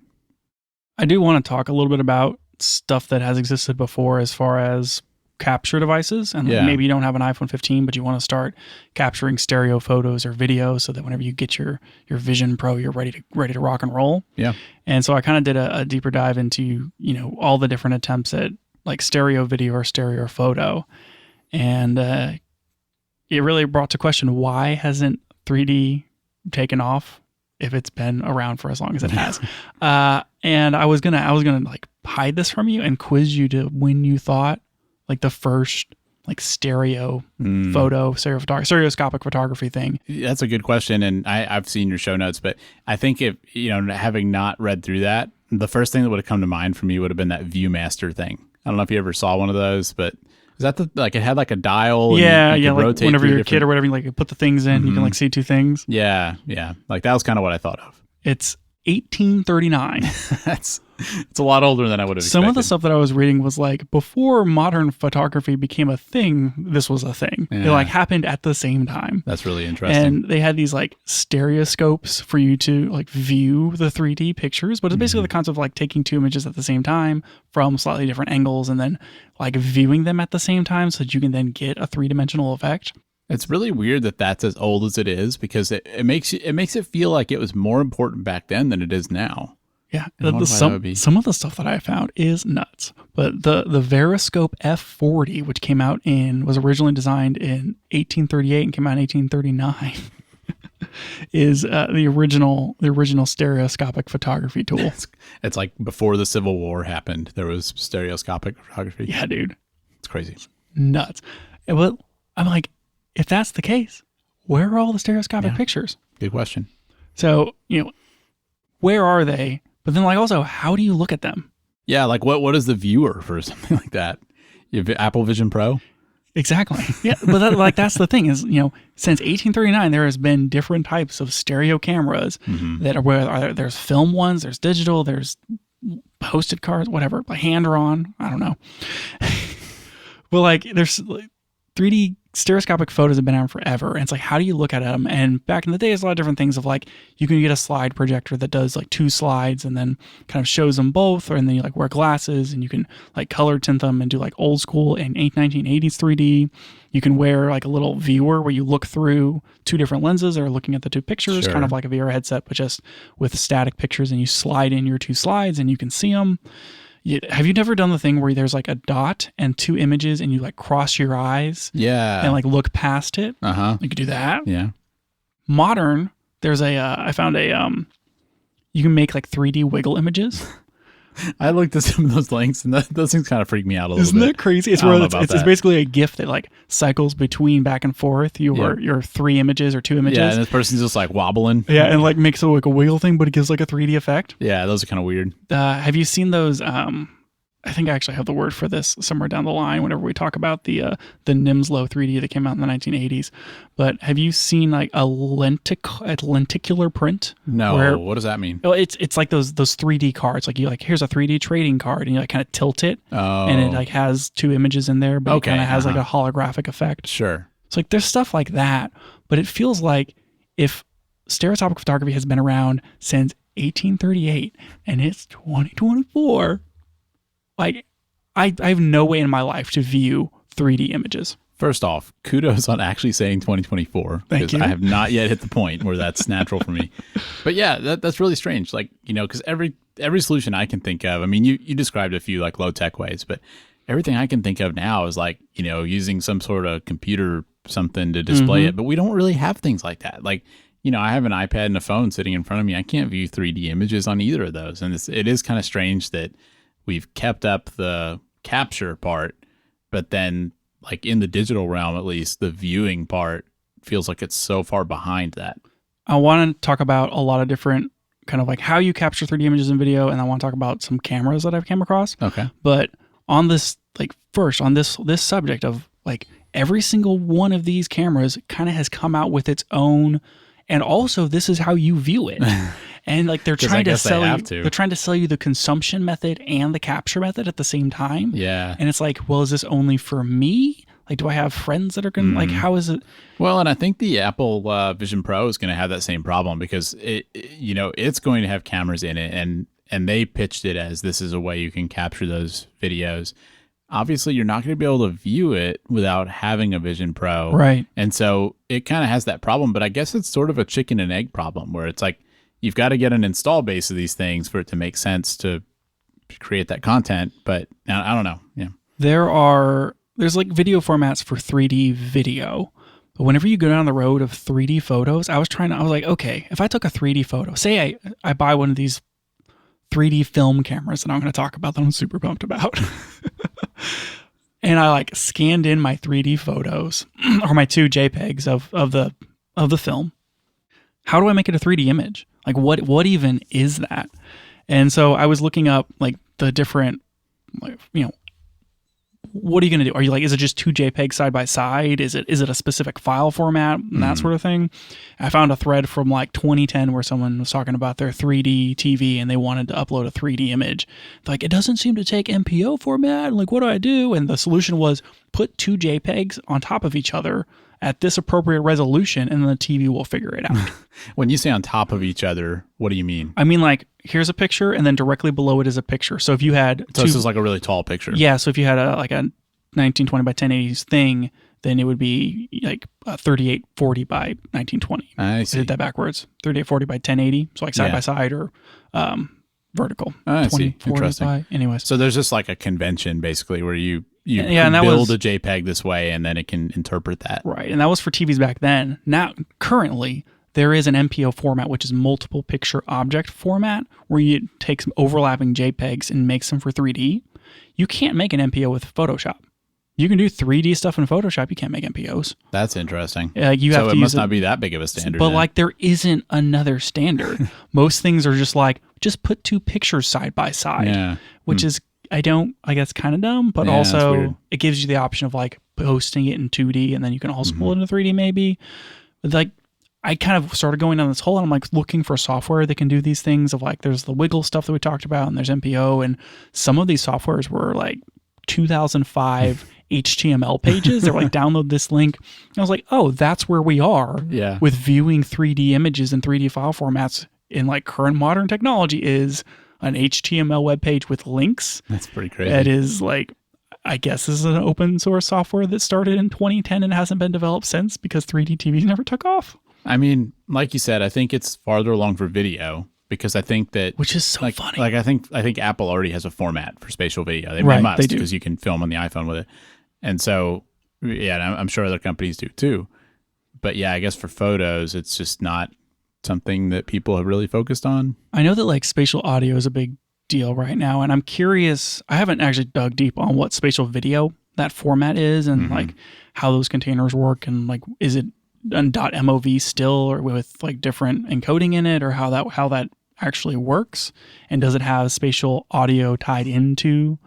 I do want to talk a little bit about stuff that has existed before as far as capture devices. And maybe you don't have an iPhone 15, but you want to start capturing stereo photos or video so that whenever you get your Vision Pro, you're ready to rock and roll. Yeah. And so I kind of did a deeper dive into, all the different attempts at like stereo video or stereo photo. And it really brought to question, why hasn't 3D taken off if it's been around for as long as it has? And I was gonna like hide this from you and quiz you to when you thought like the first like stereoscopic photography thing. That's a good question, and I've seen your show notes, but I think if having not read through that, the first thing that would have come to mind for me would have been that ViewMaster thing. I don't know if you ever saw one of those, but is that it had like a dial? Yeah, and you like rotate whenever you're a kid or whatever, you like put the things in, you can like see two things. Yeah, like that was kind of what I thought of. It's 1839. It's a lot older than I would have expected. Some of the stuff that I was reading was like, before modern photography became a thing, this was a thing. It like happened at the same time. That's really interesting. And they had these like stereoscopes for you to like view the 3D pictures, but it's basically the concept of like taking two images at the same time from slightly different angles and then like viewing them at the same time so that you can then get a three-dimensional effect. It's really weird that that's as old as it is, because it makes it feel like it was more important back then than it is now. Yeah, some of the stuff that I found is nuts. But the Stereoscope F40, which was originally designed in 1838 and came out in 1839, is the original stereoscopic photography tool. It's like before the Civil War happened, there was stereoscopic photography. Yeah, dude, it's crazy, nuts. But I'm like, if that's the case, where are all the stereoscopic pictures? Good question. So where are they? But then, like, also, how do you look at them? Yeah, like what is the viewer for something like that? You have Apple Vision Pro? Exactly. Yeah, but that's the thing is, since 1839, there has been different types of stereo cameras that are where there's film ones, there's digital, there's posted cards, whatever, like hand-drawn. I don't know. Well, like, there's 3D stereoscopic photos have been around forever. And it's like, how do you look at them? And back in the day, there's a lot of different things of like, you can get a slide projector that does like 2 slides and then kind of shows them both. And then you like wear glasses and you can like color tint them and do like old school and 1980s 3D. You can wear like a little viewer where you look through 2 different lenses that are looking at the 2 pictures, kind of like a VR headset, but just with static pictures, and you slide in your 2 slides and you can see them. Have you never done the thing where there's like a dot and 2 images and you like cross your eyes? Yeah. And like look past it? Uh-huh. You could do that. Yeah. Modern, there's I found you can make like 3D wiggle images. I looked at some of those links and those things kind of freak me out a little bit. Isn't that crazy? It's where it's basically a GIF that like cycles between back and forth your 3 images or 2 images. Yeah, and this person's just like wobbling. Yeah, and like makes it like a wiggle thing, but it gives like a 3D effect. Yeah, those are kind of weird. Have you seen those? I think I actually have the word for this somewhere down the line whenever we talk about the Nimslow 3D that came out in the 1980s. But have you seen like a lenticular print? No. What does that mean? Well, it's like those 3D cards. Like you like, here's a 3D trading card, and you like kind of tilt it, and it like has 2 images in there, but it kind of has like a holographic effect. Sure. So like there's stuff like that, but it feels like if stereoscopic photography has been around since 1838 and it's 2024. Like, I have no way in my life to view 3D images. First off, kudos on actually saying 2024. Thank you. I have not yet hit the point where that's natural for me. But yeah, that's really strange. Like, because every solution I can think of, I mean, you described a few like low tech ways, but everything I can think of now is like, using some sort of computer something to display it. But we don't really have things like that. Like, I have an iPad and a phone sitting in front of me. I can't view 3D images on either of those. And it is kind of strange that we've kept up the capture part, but then like in the digital realm, at least the viewing part feels like it's so far behind that. I want to talk about a lot of different kind of like how you capture 3D images in video. And I want to talk about some cameras that I've come across. Okay. But on this, like first on this subject of like every single one of these cameras kind of has come out with its own, and also this is how you view it. And like they're trying to sell you, they're trying to sell you the consumption method and the capture method at the same time. Yeah. And it's like, well, is this only for me? Like, do I have friends that are going to, like, how is it? Well, and I think the Apple Vision Pro is going to have that same problem because it's going to have cameras in it, and they pitched it as this is a way you can capture those videos. Obviously, you're not going to be able to view it without having a Vision Pro. Right. And so it kind of has that problem, but I guess it's sort of a chicken and egg problem where it's like, you've got to get an install base of these things for it to make sense to create that content. But I don't know. Yeah. There's like video formats for 3D video. But whenever you go down the road of 3D photos, I was like, okay, if I took a 3D photo, say I buy one of these 3D film cameras that I'm going to talk about that I'm super pumped about. And I like scanned in my 3D photos or my 2 JPEGs of the film. How do I make it a 3D image? Like what even is that? And so I was looking up like the different, like, what are you going to do? Are you like, is it just 2 JPEGs side by side? Is it a specific file format and that sort of thing? I found a thread from like 2010 where someone was talking about their 3D TV and they wanted to upload a 3D image. They're like, it doesn't seem to take MPO format. Like, what do I do? And the solution was put 2 JPEGs on top of each other at this appropriate resolution, and then the TV will figure it out. When you say on top of each other, what do you mean? I mean, like, here's a picture, and then directly below it is a picture. So if you had So this is like a really tall picture. Yeah, so if you had a 1920 by 1080s thing, then it would be like 3840 by 1920. I see. I did that backwards. 3840 by 1080, so like side by side or vertical. I see. 2040 Interesting. by, anyways. So there's just like a convention basically where you and that build was, a JPEG this way and then it can interpret that. Right, and that was for TVs back then. Now, currently, there is an MPO format, which is multiple picture object format, where you take some overlapping JPEGs and makes them for 3D. You can't make an MPO with Photoshop. You can do 3D stuff in Photoshop. You can't make MPOs. That's interesting. You have so to it use must not be that big of a standard. But then. like, there isn't another standard. Most things are just like, just put 2 pictures side by side, which is, I guess kind of dumb, but also it gives you the option of like posting it in 2D and then you can also pull it into 3D maybe. But like, I kind of started going down this hole and I'm like looking for software that can do these things of like, there's the Wiggle stuff that we talked about and there's MPO, and some of these softwares were like 2005 HTML pages. They're like, download this link. And I was like, oh, that's where we are with viewing 3D images and 3D file formats in like current modern technology is an HTML web page with links. That's pretty crazy. That is like, I guess this is an open source software that started in 2010 and hasn't been developed since because 3D TVs never took off. I mean, like you said, I think it's farther along for video because I think that, which is so like, funny. Like I think Apple already has a format for spatial video. They Right, must they do. because you can film on the iPhone with it. And so, yeah, and I'm sure other companies do too. But yeah, I guess for photos, it's just not something that people have really focused on. I know that like spatial audio is a big deal right now, and I'm curious. I haven't actually dug deep on what spatial video that format is and like how those containers work, and like, is it an .mov still or with like different encoding in it, or how that actually works, and does it have spatial audio tied into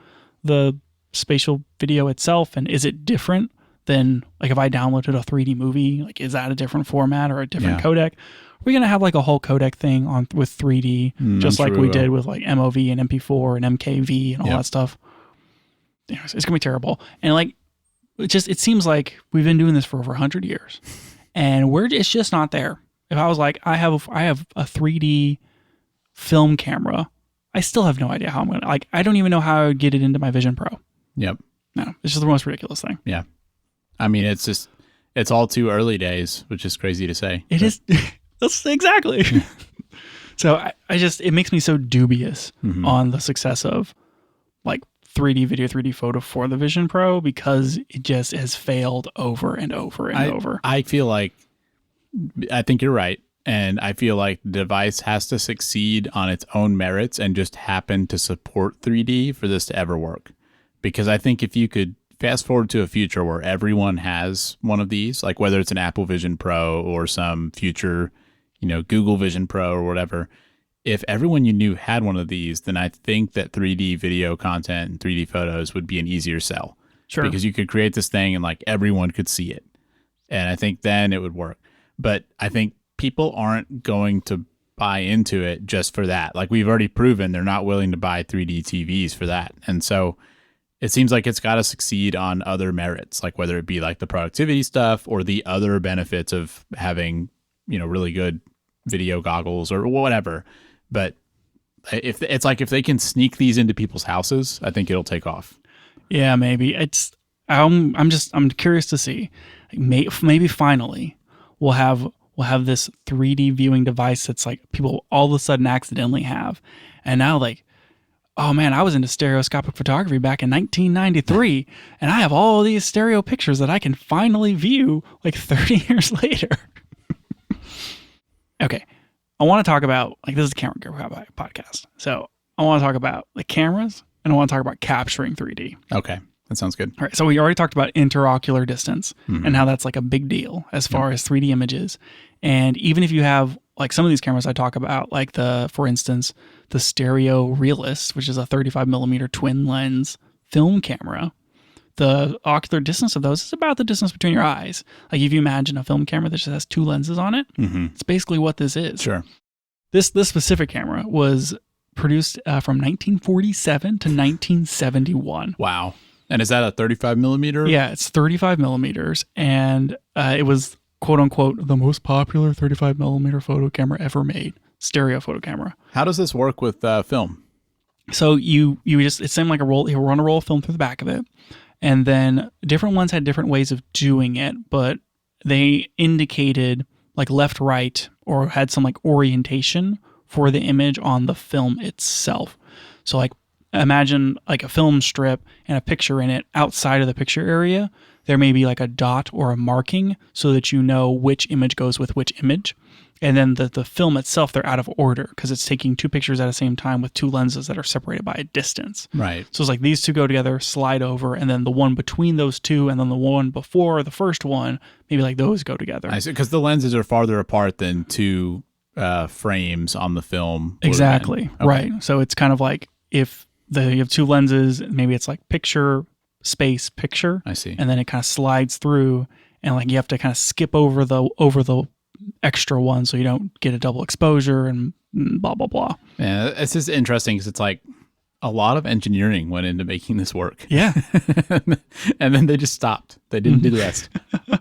the spatial video itself, and is it different than like if I downloaded a 3D movie, like is that a different format or a different codec? Are we gonna have like a whole codec thing on with 3D, just like we did with like MOV and MP4 and MKV and all that stuff? Anyways, it's gonna be terrible. And like, it seems like we've been doing this for over 100 years, and it's just not there. If I was like, I have a 3D film camera, I still have no idea how I'm gonna, like, I don't even know how I would get it into my Vision Pro. Yep. No, it's just the most ridiculous thing. Yeah. I mean, it's all too early days, which is crazy to say. It is. That's exactly. So it makes me so dubious on the success of like 3D video, 3D photo for the Vision Pro, because it just has failed over and over and over. I feel like, I think you're right. And I feel like the device has to succeed on its own merits and just happen to support 3D for this to ever work. Because I think if you could fast forward to a future where everyone has one of these, like whether it's an Apple Vision Pro or some future, Google Vision Pro or whatever, if everyone you knew had one of these, then I think that 3D video content and 3D photos would be an easier sell. Sure. Because you could create this thing and like everyone could see it. And I think then it would work. But I think people aren't going to buy into it just for that. Like we've already proven they're not willing to buy 3D TVs for that. And so it seems like it's got to succeed on other merits, like whether it be like the productivity stuff or the other benefits of having, really good video goggles or whatever. But if they can sneak these into people's houses, I think it'll take off. Yeah, maybe. I'm curious to see. Maybe finally we'll have this 3D viewing device that's like people all of a sudden accidentally have. And now like, oh man, I was into stereoscopic photography back in 1993 and I have all these stereo pictures that I can finally view like 30 years later. Okay. I want to talk about, like, this is a camera podcast. So I want to talk about the cameras and I want to talk about capturing 3D. Okay. That sounds good. All right. So we already talked about interocular distance and how that's like a big deal as far as 3D images. And even if you have like some of these cameras I talk about, like for instance, the Stereo Realist, which is a 35 millimeter twin lens film camera. the ocular distance of those is about the distance between your eyes. Like if you imagine a film camera that just has two lenses on it, it's basically what this is. Sure. This specific camera was produced from 1947 to 1971. Wow. And is that a 35 millimeter? Yeah, it's 35 millimeters, and it was quote unquote the most popular 35 millimeter photo camera ever made, stereo photo camera. How does this work with film? So you just, it seemed like a roll. You run a roll of film through the back of it, and then different ones had different ways of doing it, but they indicated like left, right, or had some like orientation for the image on the film itself. So like imagine like a film strip and a picture in it. Outside of the picture area, there may be like a dot or a marking so that you know which image goes with which image. And then the film itself, they're out of order because it's taking two pictures at the same time with two lenses that are separated by a distance. Right. So it's like these two go together, slide over, and then the one between those two and then the one before the first one, maybe like those go together. I see, because the lenses are farther apart than two frames on the film. Exactly. Okay. Right. So it's kind of like if you have two lenses, maybe it's like picture, space, picture. I see. And then it kind of slides through, and like you have to kind of skip over the extra one so you don't get a double exposure and blah, blah, blah. Yeah, it's just interesting because it's like a lot of engineering went into making this work. Yeah. And then they just stopped. They didn't do the rest. I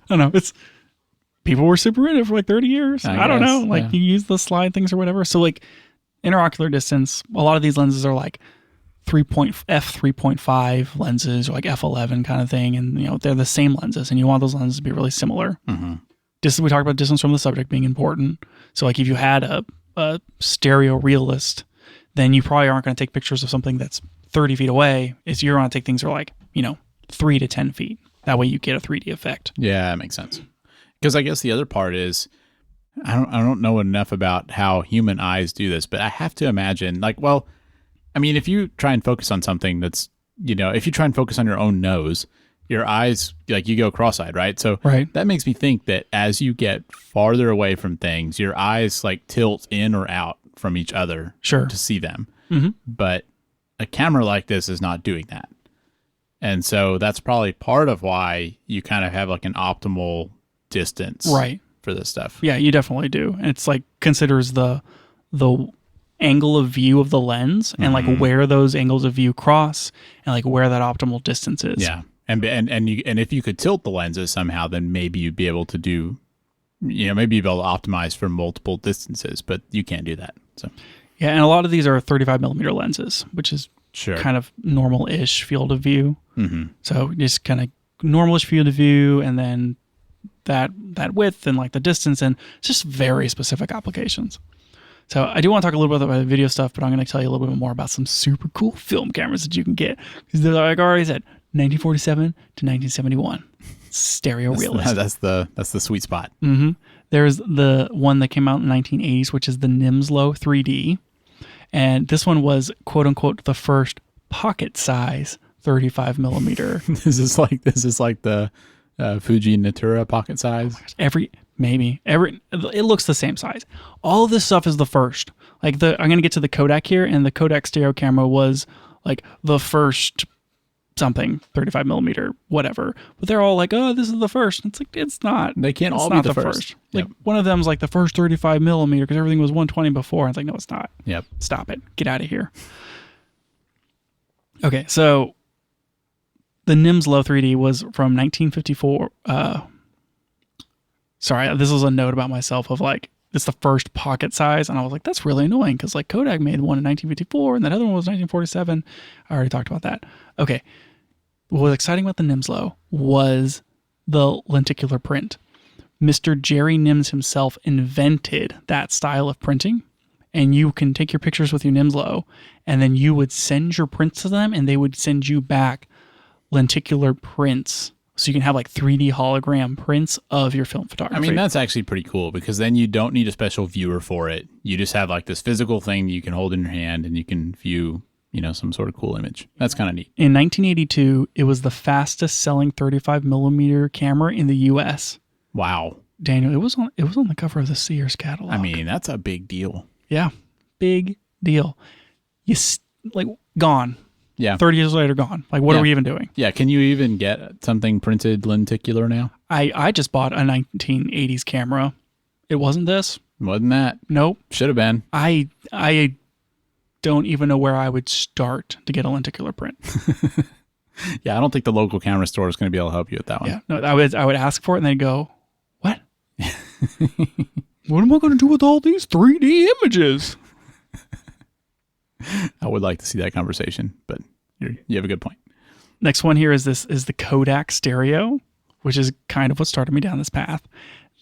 don't know. People were super in it for like 30 years. I don't know. Like you use the slide things or whatever. So like interocular distance, a lot of these lenses are like f3.5 lenses or like f11 kind of thing. And, you know, they're the same lenses and you want those lenses to be really similar. We talked about distance from the subject being important. So like if you had a stereo realist, then you probably aren't going to take pictures of something that's 30 feet away. You're going to take things that are like, 3 to 10 feet. That way you get a 3D effect. Yeah, that makes sense. Because I guess the other part is, I don't know enough about how human eyes do this, but I have to imagine, like, well, I mean, if you try and focus on something that's, if you try and focus on your own nose, your eyes, like you go cross-eyed, right? So that makes me think that as you get farther away from things, your eyes like tilt in or out from each other to see them. But a camera like this is not doing that. And so that's probably part of why you kind of have like an optimal distance for this stuff. Yeah, you definitely do. And it's like considers the angle of view of the lens and like where those angles of view cross and like where that optimal distance is. Yeah. And if you could tilt the lenses somehow, then maybe you'd be able to do, maybe you'd be able to optimize for multiple distances, but you can't do that. So yeah, and a lot of these are 35 millimeter lenses, which is kind of normal-ish field of view. So just kind of normal-ish field of view, and then that width and like the distance, and it's just very specific applications. So I do want to talk a little bit about the video stuff, but I'm going to tell you a little bit more about some super cool film cameras that you can get. Because they're, like I already said, 1947 to 1971. Stereo realist. That's the sweet spot. There's the one that came out in the 1980s, which is the Nimslo 3D. And this one was, quote unquote, the first pocket size 35 millimeter. This is like the Fuji Natura pocket size. It looks the same size. All of this stuff is the first. Like I'm going to get to the Kodak here, and the Kodak stereo camera was like the first something 35 millimeter, whatever. But they're all like, oh, this is the first. It's like, it's not. They can't all be the first. Like one of them's like the first 35 millimeter because everything was 120 before. It's like, no, it's not. Yep. Stop it. Get out of here. Okay, so the Nimslo 3D was from 1954. Sorry, this was a note about myself of like, it's the first pocket size. And I was like, that's really annoying because like Kodak made one in 1954 and that other one was 1947. I already talked about that. Okay. What was exciting about the Nimslo was the lenticular print. Mr. Jerry Nims himself invented that style of printing. And you can take your pictures with your Nimslo and then you would send your prints to them and they would send you back lenticular prints. So you can have like 3D hologram prints of your film photography. I mean, that's actually pretty cool because then you don't need a special viewer for it. You just have like this physical thing you can hold in your hand and you can view, some sort of cool image. That's kind of neat. In 1982, it was the fastest selling 35 millimeter camera in the US. Wow. Daniel, it was on the cover of the Sears catalog. I mean, that's a big deal. Yeah. Big deal. Gone. Yeah. 30 years later, gone. Like, what Yeah. are we even doing? Yeah. Can you even get something printed lenticular now? I just bought a 1980s camera. It wasn't this. Wasn't that? Nope. Should have been. I don't even know where I would start to get a lenticular print. Yeah, I don't think the local camera store is going to be able to help you with that one. Yeah, no, I would ask for it and they'd go, "What? What am I going to do with all these 3D images?" I would like to see that conversation, but you have a good point. Next one here is the Kodak Stereo, which is kind of what started me down this path.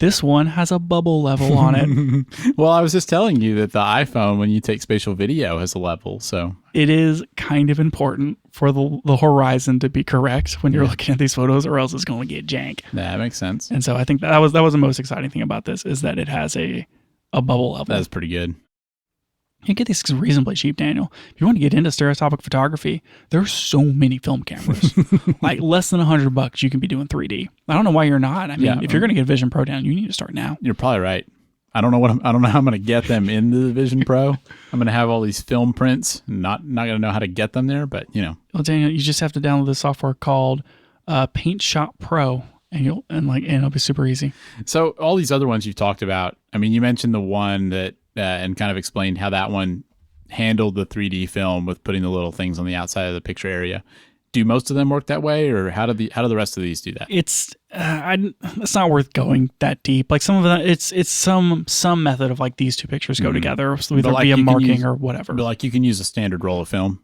This one has a bubble level on it. Well, I was just telling you that the iPhone, when you take spatial video, has a level. So It is kind of important for the horizon to be correct when you're looking at these photos, or else it's going to get jank. that makes sense. And so I think that was the most exciting thing about this, is that it has a bubble level. That's pretty good. You can get these reasonably cheap, Daniel. If you want to get into stereoscopic photography, there's so many film cameras. Like less than $100, you can be doing 3D. I don't know why you're not. I mean, if you're going to get Vision Pro down, you need to start now. You're probably right. I don't know how I'm going to get them into the Vision Pro. I'm going to have all these film prints. Not going to know how to get them there, but you know. Well, Daniel, you just have to download this software called Paint Shop Pro, and it'll be super easy. So all these other ones you talked about. I mean, you mentioned the one that. And kind of explained how that one handled the 3D film with putting the little things on the outside of the picture area. Do most of them work that way, or how do the rest of these do that? It's not worth going that deep. Like some of them, it's some method of like these two pictures go together, so either like via you can marking use- or whatever. But like you can use a standard roll of film.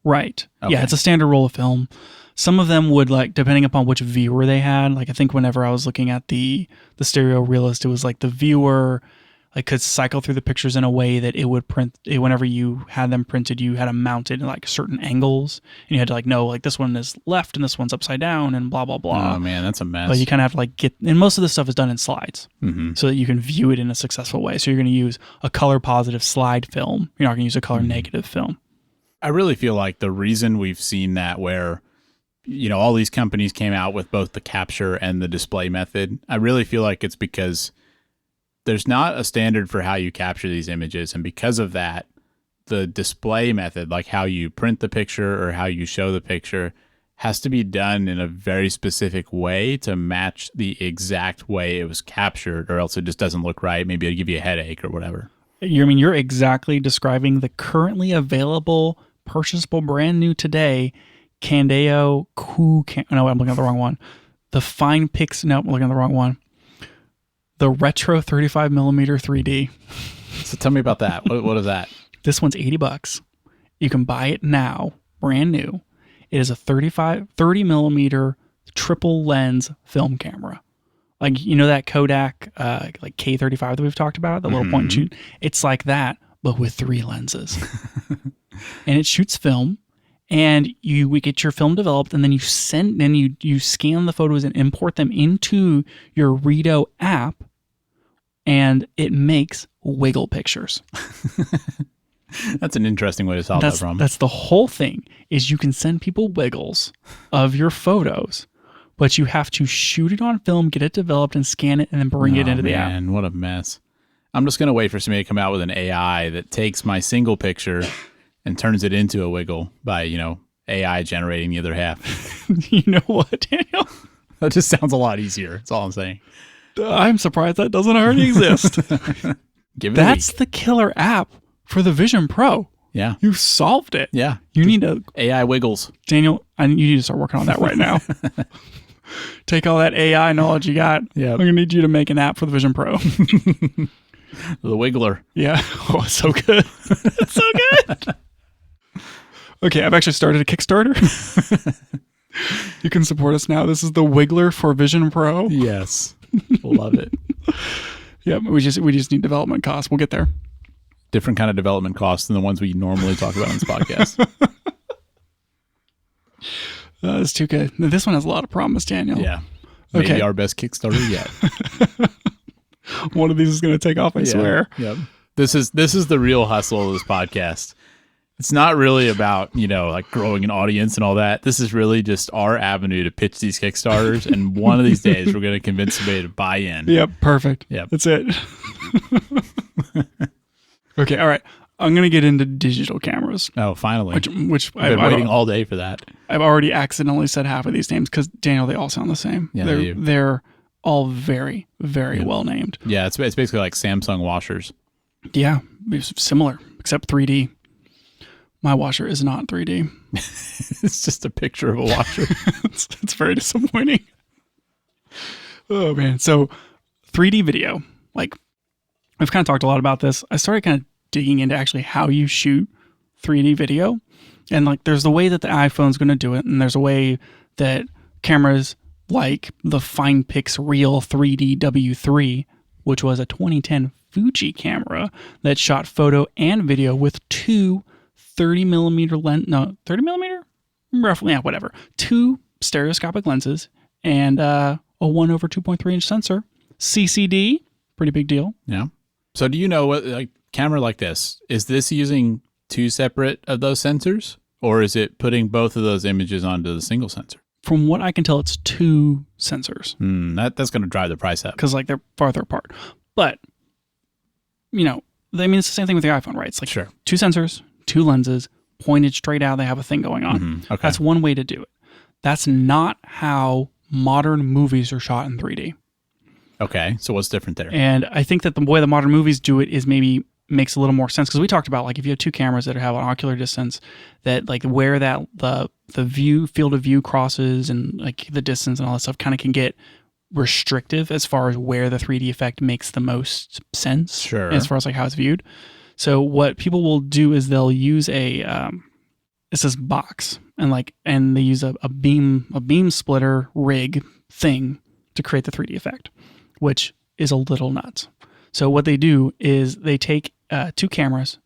Right. Okay. Yeah, it's a standard roll of film. Some of them would, like, depending upon which viewer they had. Like I think whenever I was looking at the Stereo Realist, it was like the viewer like could cycle through the pictures in a way that it would print it whenever you had them printed. You had them mounted in like certain angles, and you had to like know like this one is left and this one's upside down and blah blah blah. Oh man, that's a mess. But you kind of have to like get, and most of this stuff is done in slides, Mm-hmm. so that you can view it in a successful way. So you're going to use a color positive slide film. You're not going to use a color negative film. I really feel like the reason we've seen that where, you know, all these companies came out with both the capture and the display method, I really feel like it's because there's not a standard for how you capture these images. And because of that, the display method, like how you print the picture or how you show the picture, has to be done in a very specific way to match the exact way it was captured, or else it just doesn't look right. Maybe it'll give you a headache or whatever. You're exactly describing the currently available, purchasable, brand new today Candeo no, I'm looking at the wrong one. The Fine Pix. No, I'm looking at the wrong one. The Retro 35mm 3D. So tell me about that. What is that? This one's $80. You can buy it now, brand new. It is a 30mm triple lens film camera. Like, you know that Kodak like K35 that we've talked about, the little point and shoot? It's like that, but with 3 lenses. And it shoots film, and we get your film developed, and then you scan the photos and import them into your Redo app, and it makes wiggle pictures. That's an interesting way to solve that problem. That's the whole thing, is you can send people wiggles of your photos, but you have to shoot it on film, get it developed, and scan it, and then bring it into the app. Man, what a mess. I'm just going to wait for somebody to come out with an AI that takes my single picture and turns it into a wiggle by, you know, AI generating the other half. You know what, Daniel? That just sounds a lot easier. That's all I'm saying. I'm surprised that doesn't already exist. Give it That's a week. the killer app for the Vision Pro. Yeah. You solved it. Yeah. You need to, AI wiggles. Daniel, you need to start working on that right now. Take all that AI knowledge you got. Yeah. I'm going to need you to make an app for the Vision Pro. The wiggler. Yeah. Oh, it's so good. It's so good. Okay, I've actually started a Kickstarter. You can support us now. This is the Wiggler for Vision Pro. Yes. Love it. Yeah, we just need development costs. We'll get there. Different kind of development costs than the ones we normally talk about on this podcast. That's too good. This one has a lot of promise, Daniel. Yeah. Maybe Okay. our best Kickstarter yet. One of these is going to take off, I swear. Yep. This is the real hustle of this podcast. It's not really about, you know, like growing an audience and all that. This is really just our avenue to pitch these Kickstarters. And one of these days we're going to convince somebody to buy in. Yep, perfect. Yep. That's it. Okay, all right. I'm going to get into digital cameras, Oh, finally. which I've been waiting all day for that. I've already accidentally said half of these names because, Daniel, they all sound the same. Yeah, they do. They're all very, very well named. Yeah, it's basically like Samsung washers. Yeah, it's similar, except 3D. My washer is not 3D. It's just a picture of a washer. It's very disappointing. Oh, man. So 3D video, like we've kind of talked a lot about this. I started kind of digging into actually how you shoot 3D video. And like there's the way that the iPhone's going to do it. And there's a way that cameras like the FinePix Real 3D W3, which was a 2010 Fuji camera that shot photo and video with two 30 millimeter lens, no, 30 millimeter? Roughly, yeah, whatever. Two stereoscopic lenses and a 1/2.3-inch sensor. CCD, pretty big deal. Yeah. So do you know what, like, camera like this, is this using two separate of those sensors, or is it putting both of those images onto the single sensor? From what I can tell, it's two sensors That's going to drive the price up. because like they're farther apart. But, you know, I mean, it's the same thing with the iPhone, right? It's like Sure. two sensors, two lenses, pointed straight out. They have a thing going on. Okay. That's one way to do it. That's not how modern movies are shot in 3D. Okay. So what's different there? And I think that the way the modern movies do it is maybe makes a little more sense because we talked about like if you have two cameras that have an ocular distance, that like where that the view field of view crosses and like the distance and all that stuff kind of can get restrictive as far as where the 3D effect makes the most sense. Sure. As far as like how it's viewed. So what people will do is they'll use it's this box and they use a beam splitter rig thing to create the 3D effect, which is a little nuts. So what they do is they take two cameras,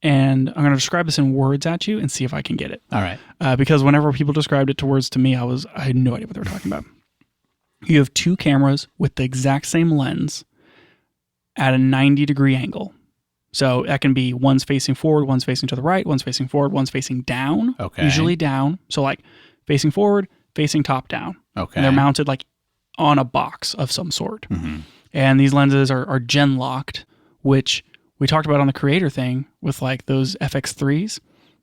and I'm going to describe this in words at you and see if I can get it. All right. Because whenever people described it to words to me, I had no idea what they were talking about. You have two cameras with the exact same lens at a 90-degree angle. So that can be one's facing forward, one's facing to the right, one's facing forward, one's facing down. Okay. Usually down. So like facing forward, facing top down. Okay. And they're mounted like on a box of some sort. Mm-hmm. And these lenses are gen locked, which we talked about on the creator thing with like those FX3s.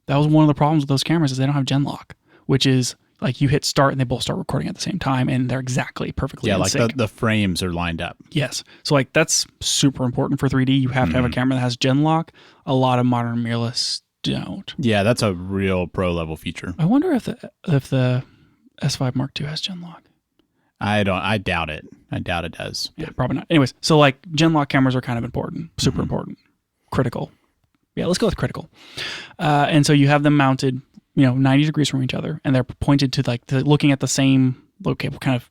That was one of the problems with those cameras is they don't have gen lock, which is like you hit start and they both start recording at the same time and they're exactly perfectly in like sync. the frames are lined up. Yes. So like that's super important for 3D. You have to have a camera that has gen lock. A lot of modern mirrorless don't. Yeah, that's a real pro level feature. I wonder if the S5 Mark II has gen lock. I doubt it. I doubt it does. Yeah, probably not. Anyways, so like gen lock cameras are kind of important, super important, critical. Yeah, let's go with critical. And so you have them mounted, 90 degrees from each other, and they're pointed to like looking at the same kind of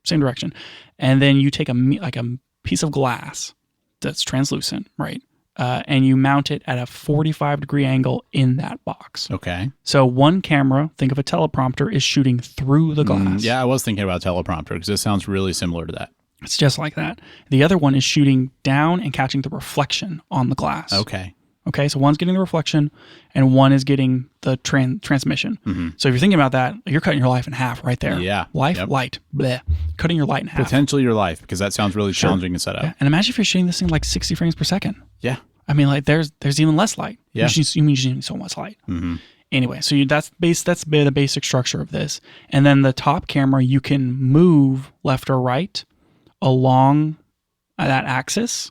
same direction. And then you take a piece of glass that's translucent, right? And you mount it at a 45-degree angle in that box. Okay. So one camera, think of a teleprompter, is shooting through the glass. Yeah, I was thinking about teleprompter because this sounds really similar to that. It's just like that. The other one is shooting down and catching the reflection on the glass. Okay. Okay, so one's getting the reflection and one is getting the transmission. Mm-hmm. So if you're thinking about that, you're cutting your life in half right there. Yeah. Life, Yep. light, bleh. Cutting your light in half. Potentially your life, because that sounds really challenging to set up. Yeah. And imagine if you're shooting this thing like 60 frames per second. Yeah. I mean, like there's even less light. Yeah. You need so much light. Mm-hmm. Anyway, so that's the basic structure of this. And then the top camera, you can move left or right along that axis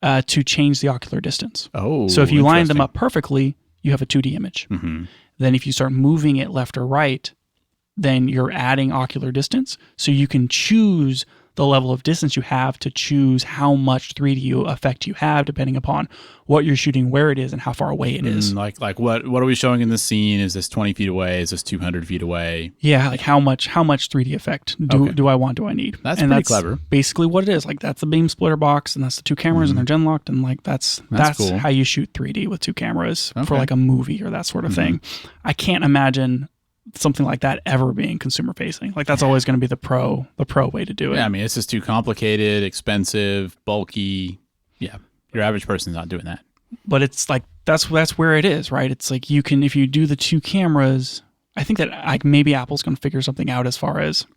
to change the ocular distance. Oh, so if you line them interesting. up perfectly, you have a 2D image. Mm-hmm. Then if you start moving it left or right, then you're adding ocular distance. So you can choose the level of distance you have to choose how much 3D effect you have depending upon what you're shooting, where it is, and how far away it is. Like what are we showing in this scene? Is this 20 feet away? Is this 200 feet away? Yeah, like how much 3D effect do I want, do I need? That's pretty clever. Basically what it is. Like that's the beam splitter box and that's the two cameras and they're gen locked and like that's cool. how you shoot 3D with two cameras for Okay. like a movie or that sort of thing. I can't imagine something like that ever being consumer facing. Like that's always going to be the pro way to do it. Yeah, I mean, it's just too complicated, expensive, bulky. Yeah, your average person's not doing that. But it's like that's where it is, right? It's like you can, if you do the two cameras, I think that like maybe Apple's going to figure something out as far as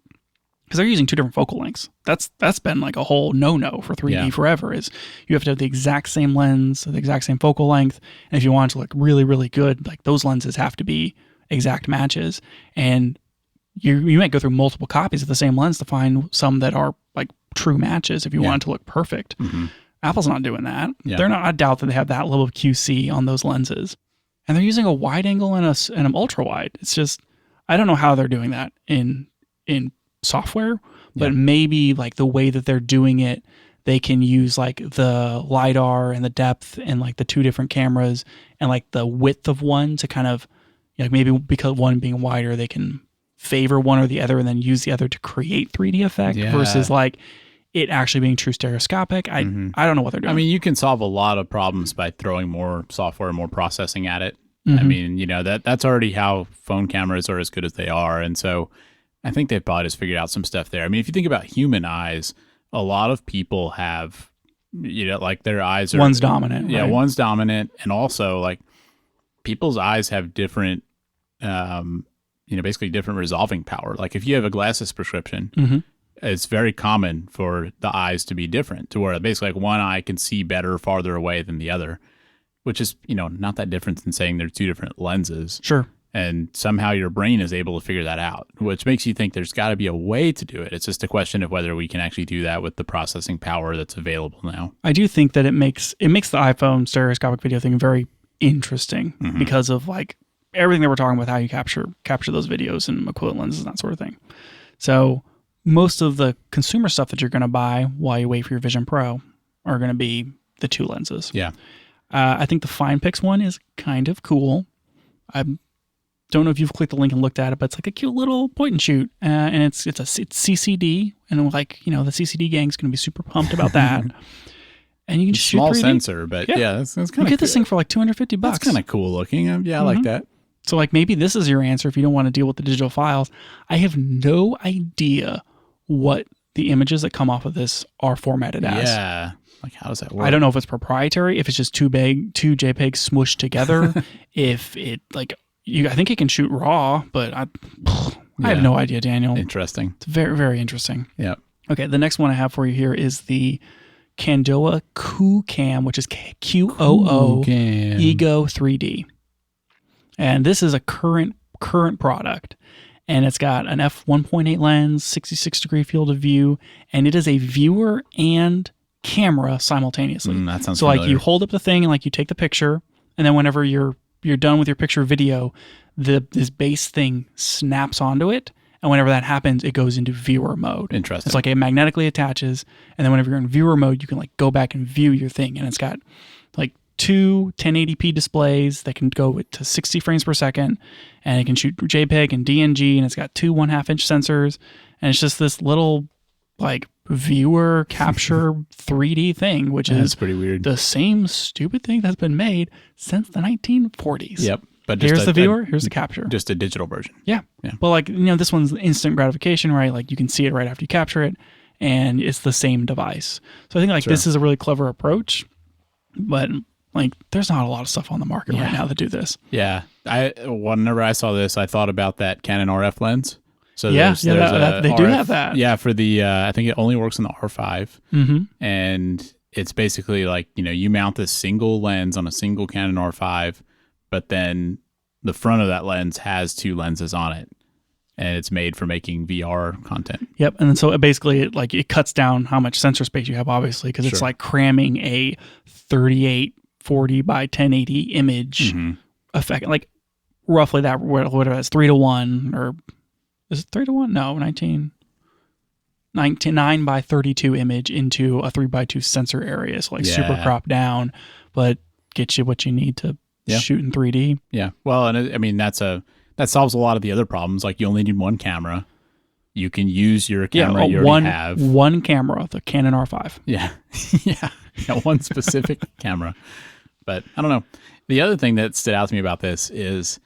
because they're using two different focal lengths. That's been like a whole no-no for 3D forever, is you have to have the exact same lens, the exact same focal length. And if you want it to look really, really good, like those lenses have to be exact matches. And you might go through multiple copies of the same lens to find some that are like true matches if you want it to look perfect. Apple's not doing that. They're not. I doubt that they have that level of QC on those lenses. And they're using a wide angle and an ultra wide. It's just, I don't know how they're doing that in software, but maybe like the way that they're doing it, they can use like the LiDAR and the depth and like the two different cameras and like the width of one to kind of, like maybe because one being wider, they can favor one or the other and then use the other to create 3D effect versus like it actually being true stereoscopic. I don't know what they're doing. I mean, you can solve a lot of problems by throwing more software, more processing at it. I mean, you know, that's already how phone cameras are as good as they are. And so I think they've probably just figured out some stuff there. I mean, if you think about human eyes, a lot of people have, you know, like their eyes are... One's dominant. Yeah, right? one's dominant. And also, like, people's eyes have different, you know, basically different resolving power. Like, if you have a glasses prescription, it's very common for the eyes to be different, to where basically like one eye can see better farther away than the other, which is, you know, not that different than saying they're two different lenses. Sure. And somehow your brain is able to figure that out, which makes you think there's got to be a way to do it. It's just a question of whether we can actually do that with the processing power that's available now. I do think that it makes the iPhone stereoscopic video thing very interesting because of like everything that we're talking about, how you capture those videos and equivalent lenses and that sort of thing. So most of the consumer stuff that you're going to buy while you wait for your Vision Pro are going to be the two lenses. Yeah. I think the FinePix one is kind of cool. I don't know if you've clicked the link and looked at it, but it's like a cute little point and shoot, and it's CCD, and like, you know, the CCD gang's going to be super pumped about that. And you can just small shoot 3D. Sensor, but yeah, that's kind of. You get this thing for like $250. That's kind of cool looking. Yeah, I like that. So like maybe this is your answer if you don't want to deal with the digital files. I have no idea what the images that come off of this are formatted as. Yeah. Like, how does that work? I don't know if it's proprietary, if it's just two JPEGs smushed together, if it like I think it can shoot RAW, but I have no idea, Daniel. Interesting. It's very, very interesting. Yeah. Okay, the next one I have for you here is the Candoa QCam, which is QOO Ego 3D. And this is a current product. And it's got an f1.8 lens, 66-degree field of view, and it is a viewer and camera simultaneously. That sounds so familiar. like you hold up the thing and like you take the picture, and then whenever you're done with your picture video, this base thing snaps onto it, and whenever that happens, it goes into viewer mode. Interesting. It's like it magnetically attaches, and then whenever you're in viewer mode, you can like go back and view your thing, and it's got like two 1080p displays that can go to 60 frames per second, and it can shoot JPEG and DNG, and it's got two 1/2 inch sensors, and it's just this little like viewer capture 3D thing, which is pretty weird. The same stupid thing that's been made since the 1940s. Yep. But just here's the viewer, here's the capture. Just a digital version. Yeah. Well, like, you know, this one's instant gratification, right? Like you can see it right after you capture it, and it's the same device. So I think like this is a really clever approach, but like there's not a lot of stuff on the market right now that do this. Yeah. Whenever I saw this, I thought about that Canon RF lens. So they there's do have that. Yeah, for the I think it only works on the R5, and it's basically like, you know, you mount this single lens on a single Canon R5, but then the front of that lens has two lenses on it, and it's made for making VR content. Yep, and then so it cuts down how much sensor space you have, obviously, because it's like cramming a 3840 by 1080 image effect, like roughly that, whatever that's 3:1 or. Is it 3:1? No, 9 by 32 image into a 3:2 sensor area. So like super cropped down, but get you what you need to shoot in 3D. Yeah. Well, and I mean, that solves a lot of the other problems. Like you only need one camera. You can use your camera you already have. One camera, the Canon R5. Yeah. yeah. One specific camera. But I don't know. The other thing that stood out to me about this is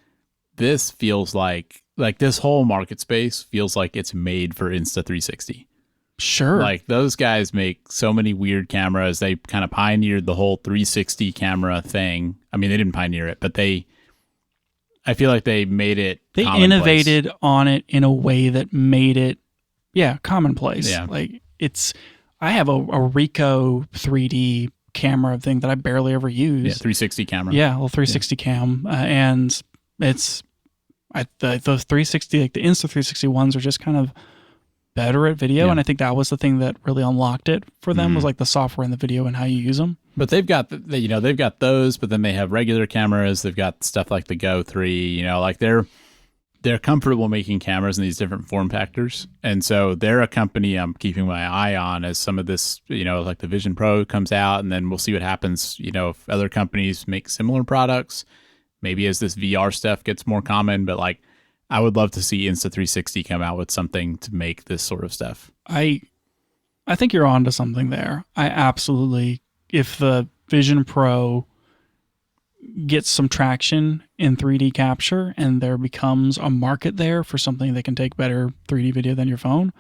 this feels like this whole market space feels like it's made for Insta360. Sure. Like those guys make so many weird cameras. They kind of pioneered the whole 360 camera thing. I mean, they didn't pioneer it, but I feel like they made it. They commonplace. innovated on it in a way that made it commonplace. Yeah. Like I have a Ricoh 3D camera thing that I barely ever use. Yeah, 360 camera. Yeah, a little 360 cam, and it's the 360, like the Insta360 ones, are just kind of better at video, and I think that was the thing that really unlocked it for them, was like the software and the video and how you use them. But they've got they've got those, but then they have regular cameras. They've got stuff like the Go 3. Like they're comfortable making cameras in these different form factors, and so they're a company I'm keeping my eye on as some of this, like the Vision Pro comes out, and then we'll see what happens. If other companies make similar products, maybe as this VR stuff gets more common. But like, I would love to see Insta360 come out with something to make this sort of stuff. I think you're onto something there. I absolutely, if the Vision Pro gets some traction in 3D capture and there becomes a market there for something that can take better 3D video than your phone,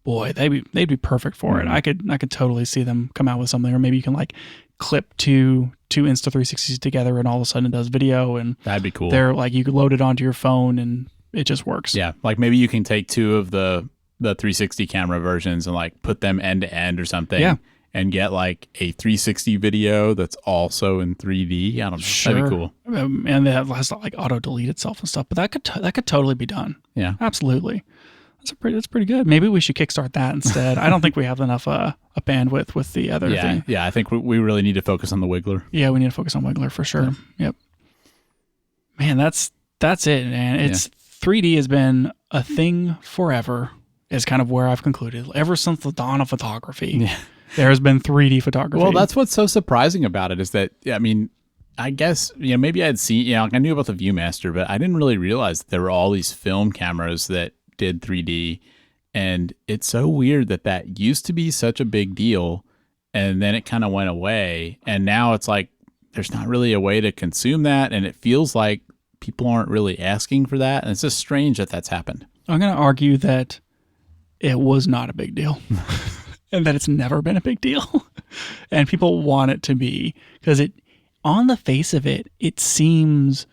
boy, they'd be perfect for it. I could totally see them come out with something, or maybe you can like clip two Insta360s together and all of a sudden it does video, and that'd be cool. They're like, you could load it onto your phone and it just works. Yeah, like maybe you can take two of the 360 camera versions and like put them end to end or something. Yeah. And get like a 360 video that's also in 3D. I don't know. Sure. That'd be cool. And that has to like auto delete itself and stuff. But that could totally be done. Yeah, absolutely. That's pretty good. Maybe we should kickstart that instead. I don't think we have enough a bandwidth with the other thing. Yeah, I think we really need to focus on the Wiggler. Yeah, we need to focus on Wiggler for sure. Yep. Man, that's it, man. It's 3D has been a thing forever. Is kind of where I've concluded. Ever since the dawn of photography. Yeah. There has been 3D photography. Well, that's what's so surprising about it is that, I mean, I guess, maybe I'd seen, I knew about the Viewmaster, but I didn't really realize that there were all these film cameras that did 3D. And it's so weird that used to be such a big deal. And then it kind of went away. And now it's like, there's not really a way to consume that. And it feels like people aren't really asking for that. And it's just strange that that's happened. I'm going to argue that it was not a big deal. And that it's never been a big deal. And people want it to be, because it, on the face of it, it seems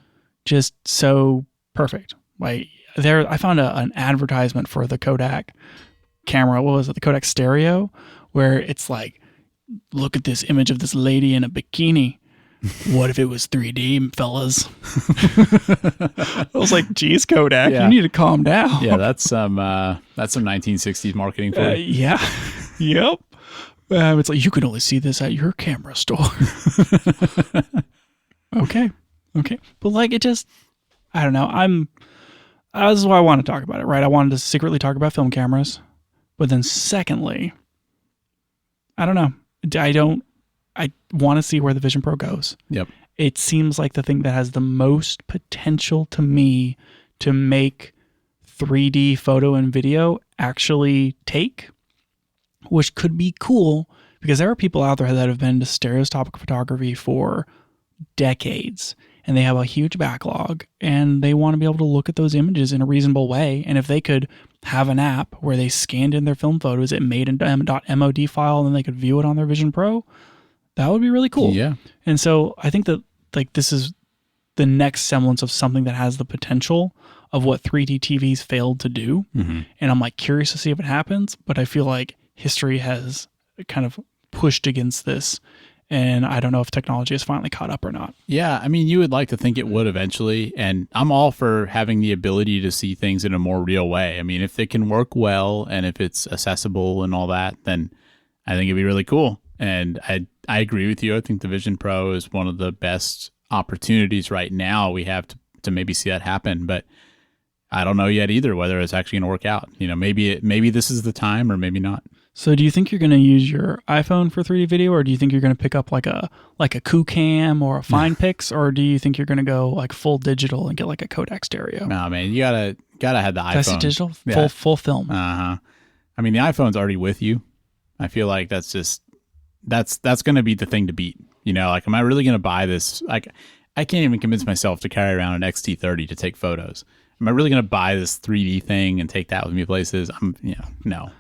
just so perfect. Like I found an advertisement for the Kodak camera. What was it? The Kodak Stereo, where it's like, look at this image of this lady in a bikini. What if it was 3D, fellas? I was like, geez, Kodak, you need to calm down. Yeah, that's some 1960s marketing for you. Yeah. Yep. It's like, you can only see this at your camera store. Okay. But like, it just, I don't know. This is why I want to talk about it, right? I wanted to secretly talk about film cameras. But then secondly, I don't know. I want to see where the Vision Pro goes. Yep. It seems like the thing that has the most potential to me to make 3D photo and video actually take, which could be cool, because there are people out there that have been to stereoscopic photography for decades and they have a huge backlog and they want to be able to look at those images in a reasonable way. And if they could have an app where they scanned in their film photos, it made a .mod file, and then they could view it on their Vision Pro, that would be really cool. Yeah. And so I think that like this is the next semblance of something that has the potential of what 3D TVs failed to do. Mm-hmm. And I'm like curious to see if it happens, but I feel like history has kind of pushed against this. And I don't know if technology has finally caught up or not. Yeah, I mean, you would like to think it would eventually. And I'm all for having the ability to see things in a more real way. I mean, if it can work well and if it's accessible and all that, then I think it'd be really cool. And I agree with you. I think the Vision Pro is one of the best opportunities right now we have to maybe see that happen. But I don't know yet either whether it's actually going to work out. Maybe this is the time or maybe not. So do you think you're going to use your iPhone for 3D video, or do you think you're going to pick up like a KuCam or a FinePix, or do you think you're going to go like full digital and get like a Kodak Stereo? No, man, you gotta have the iPhone. That's a digital full film. I mean, the iPhone's already with you. I feel like that's going to be the thing to beat. Like, am I really going to buy this? Like, I can't even convince myself to carry around an XT30 to take photos. Am I really going to buy this 3D thing and take that with me places? No.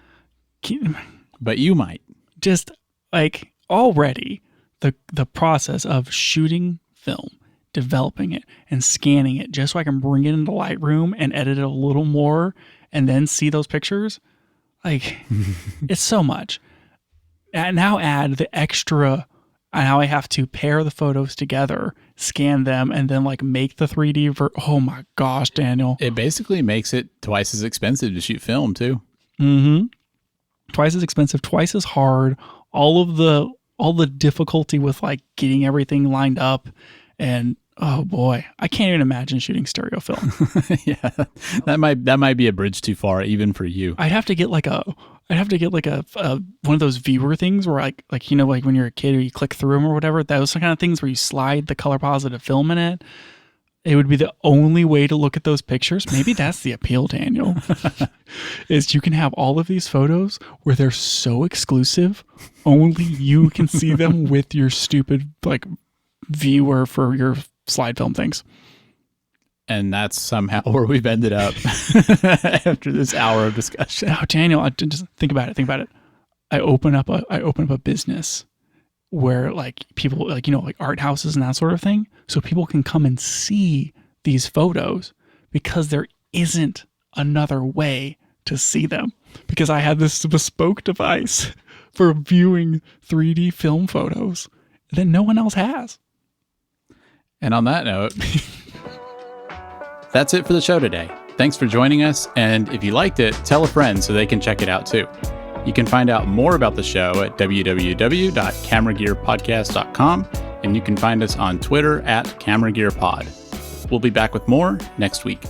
But you might. Just like already the process of shooting film, developing it and scanning it just so I can bring it into Lightroom and edit it a little more and then see those pictures. Like, it's so much. And now add the extra, and how I have to pair the photos together, scan them, and then like make the 3D. Oh my gosh, Daniel. It basically makes it twice as expensive to shoot film too. Mm-hmm. Twice as expensive, twice as hard. All the difficulty with like getting everything lined up, and oh boy, I can't even imagine shooting stereo film. Yeah, that might be a bridge too far even for you. I'd have to get like a one of those viewer things where like like when you're a kid or you click through them or whatever. Those kind of things where you slide the color positive film in it. It would be the only way to look at those pictures. Maybe that's the appeal, Daniel, is you can have all of these photos where they're so exclusive, only you can see them with your stupid like viewer for your slide film things. And that's somehow where we've ended up after this hour of discussion. Now, Daniel, just think about it. I open up a business where like people like, like art houses and that sort of thing. So people can come and see these photos because there isn't another way to see them, because I had this bespoke device for viewing 3D film photos that no one else has. And on that note, that's it for the show today. Thanks for joining us. And if you liked it, tell a friend so they can check it out too. You can find out more about the show at www.cameragearpodcast.com, and you can find us on Twitter @CameraGearPod. We'll be back with more next week.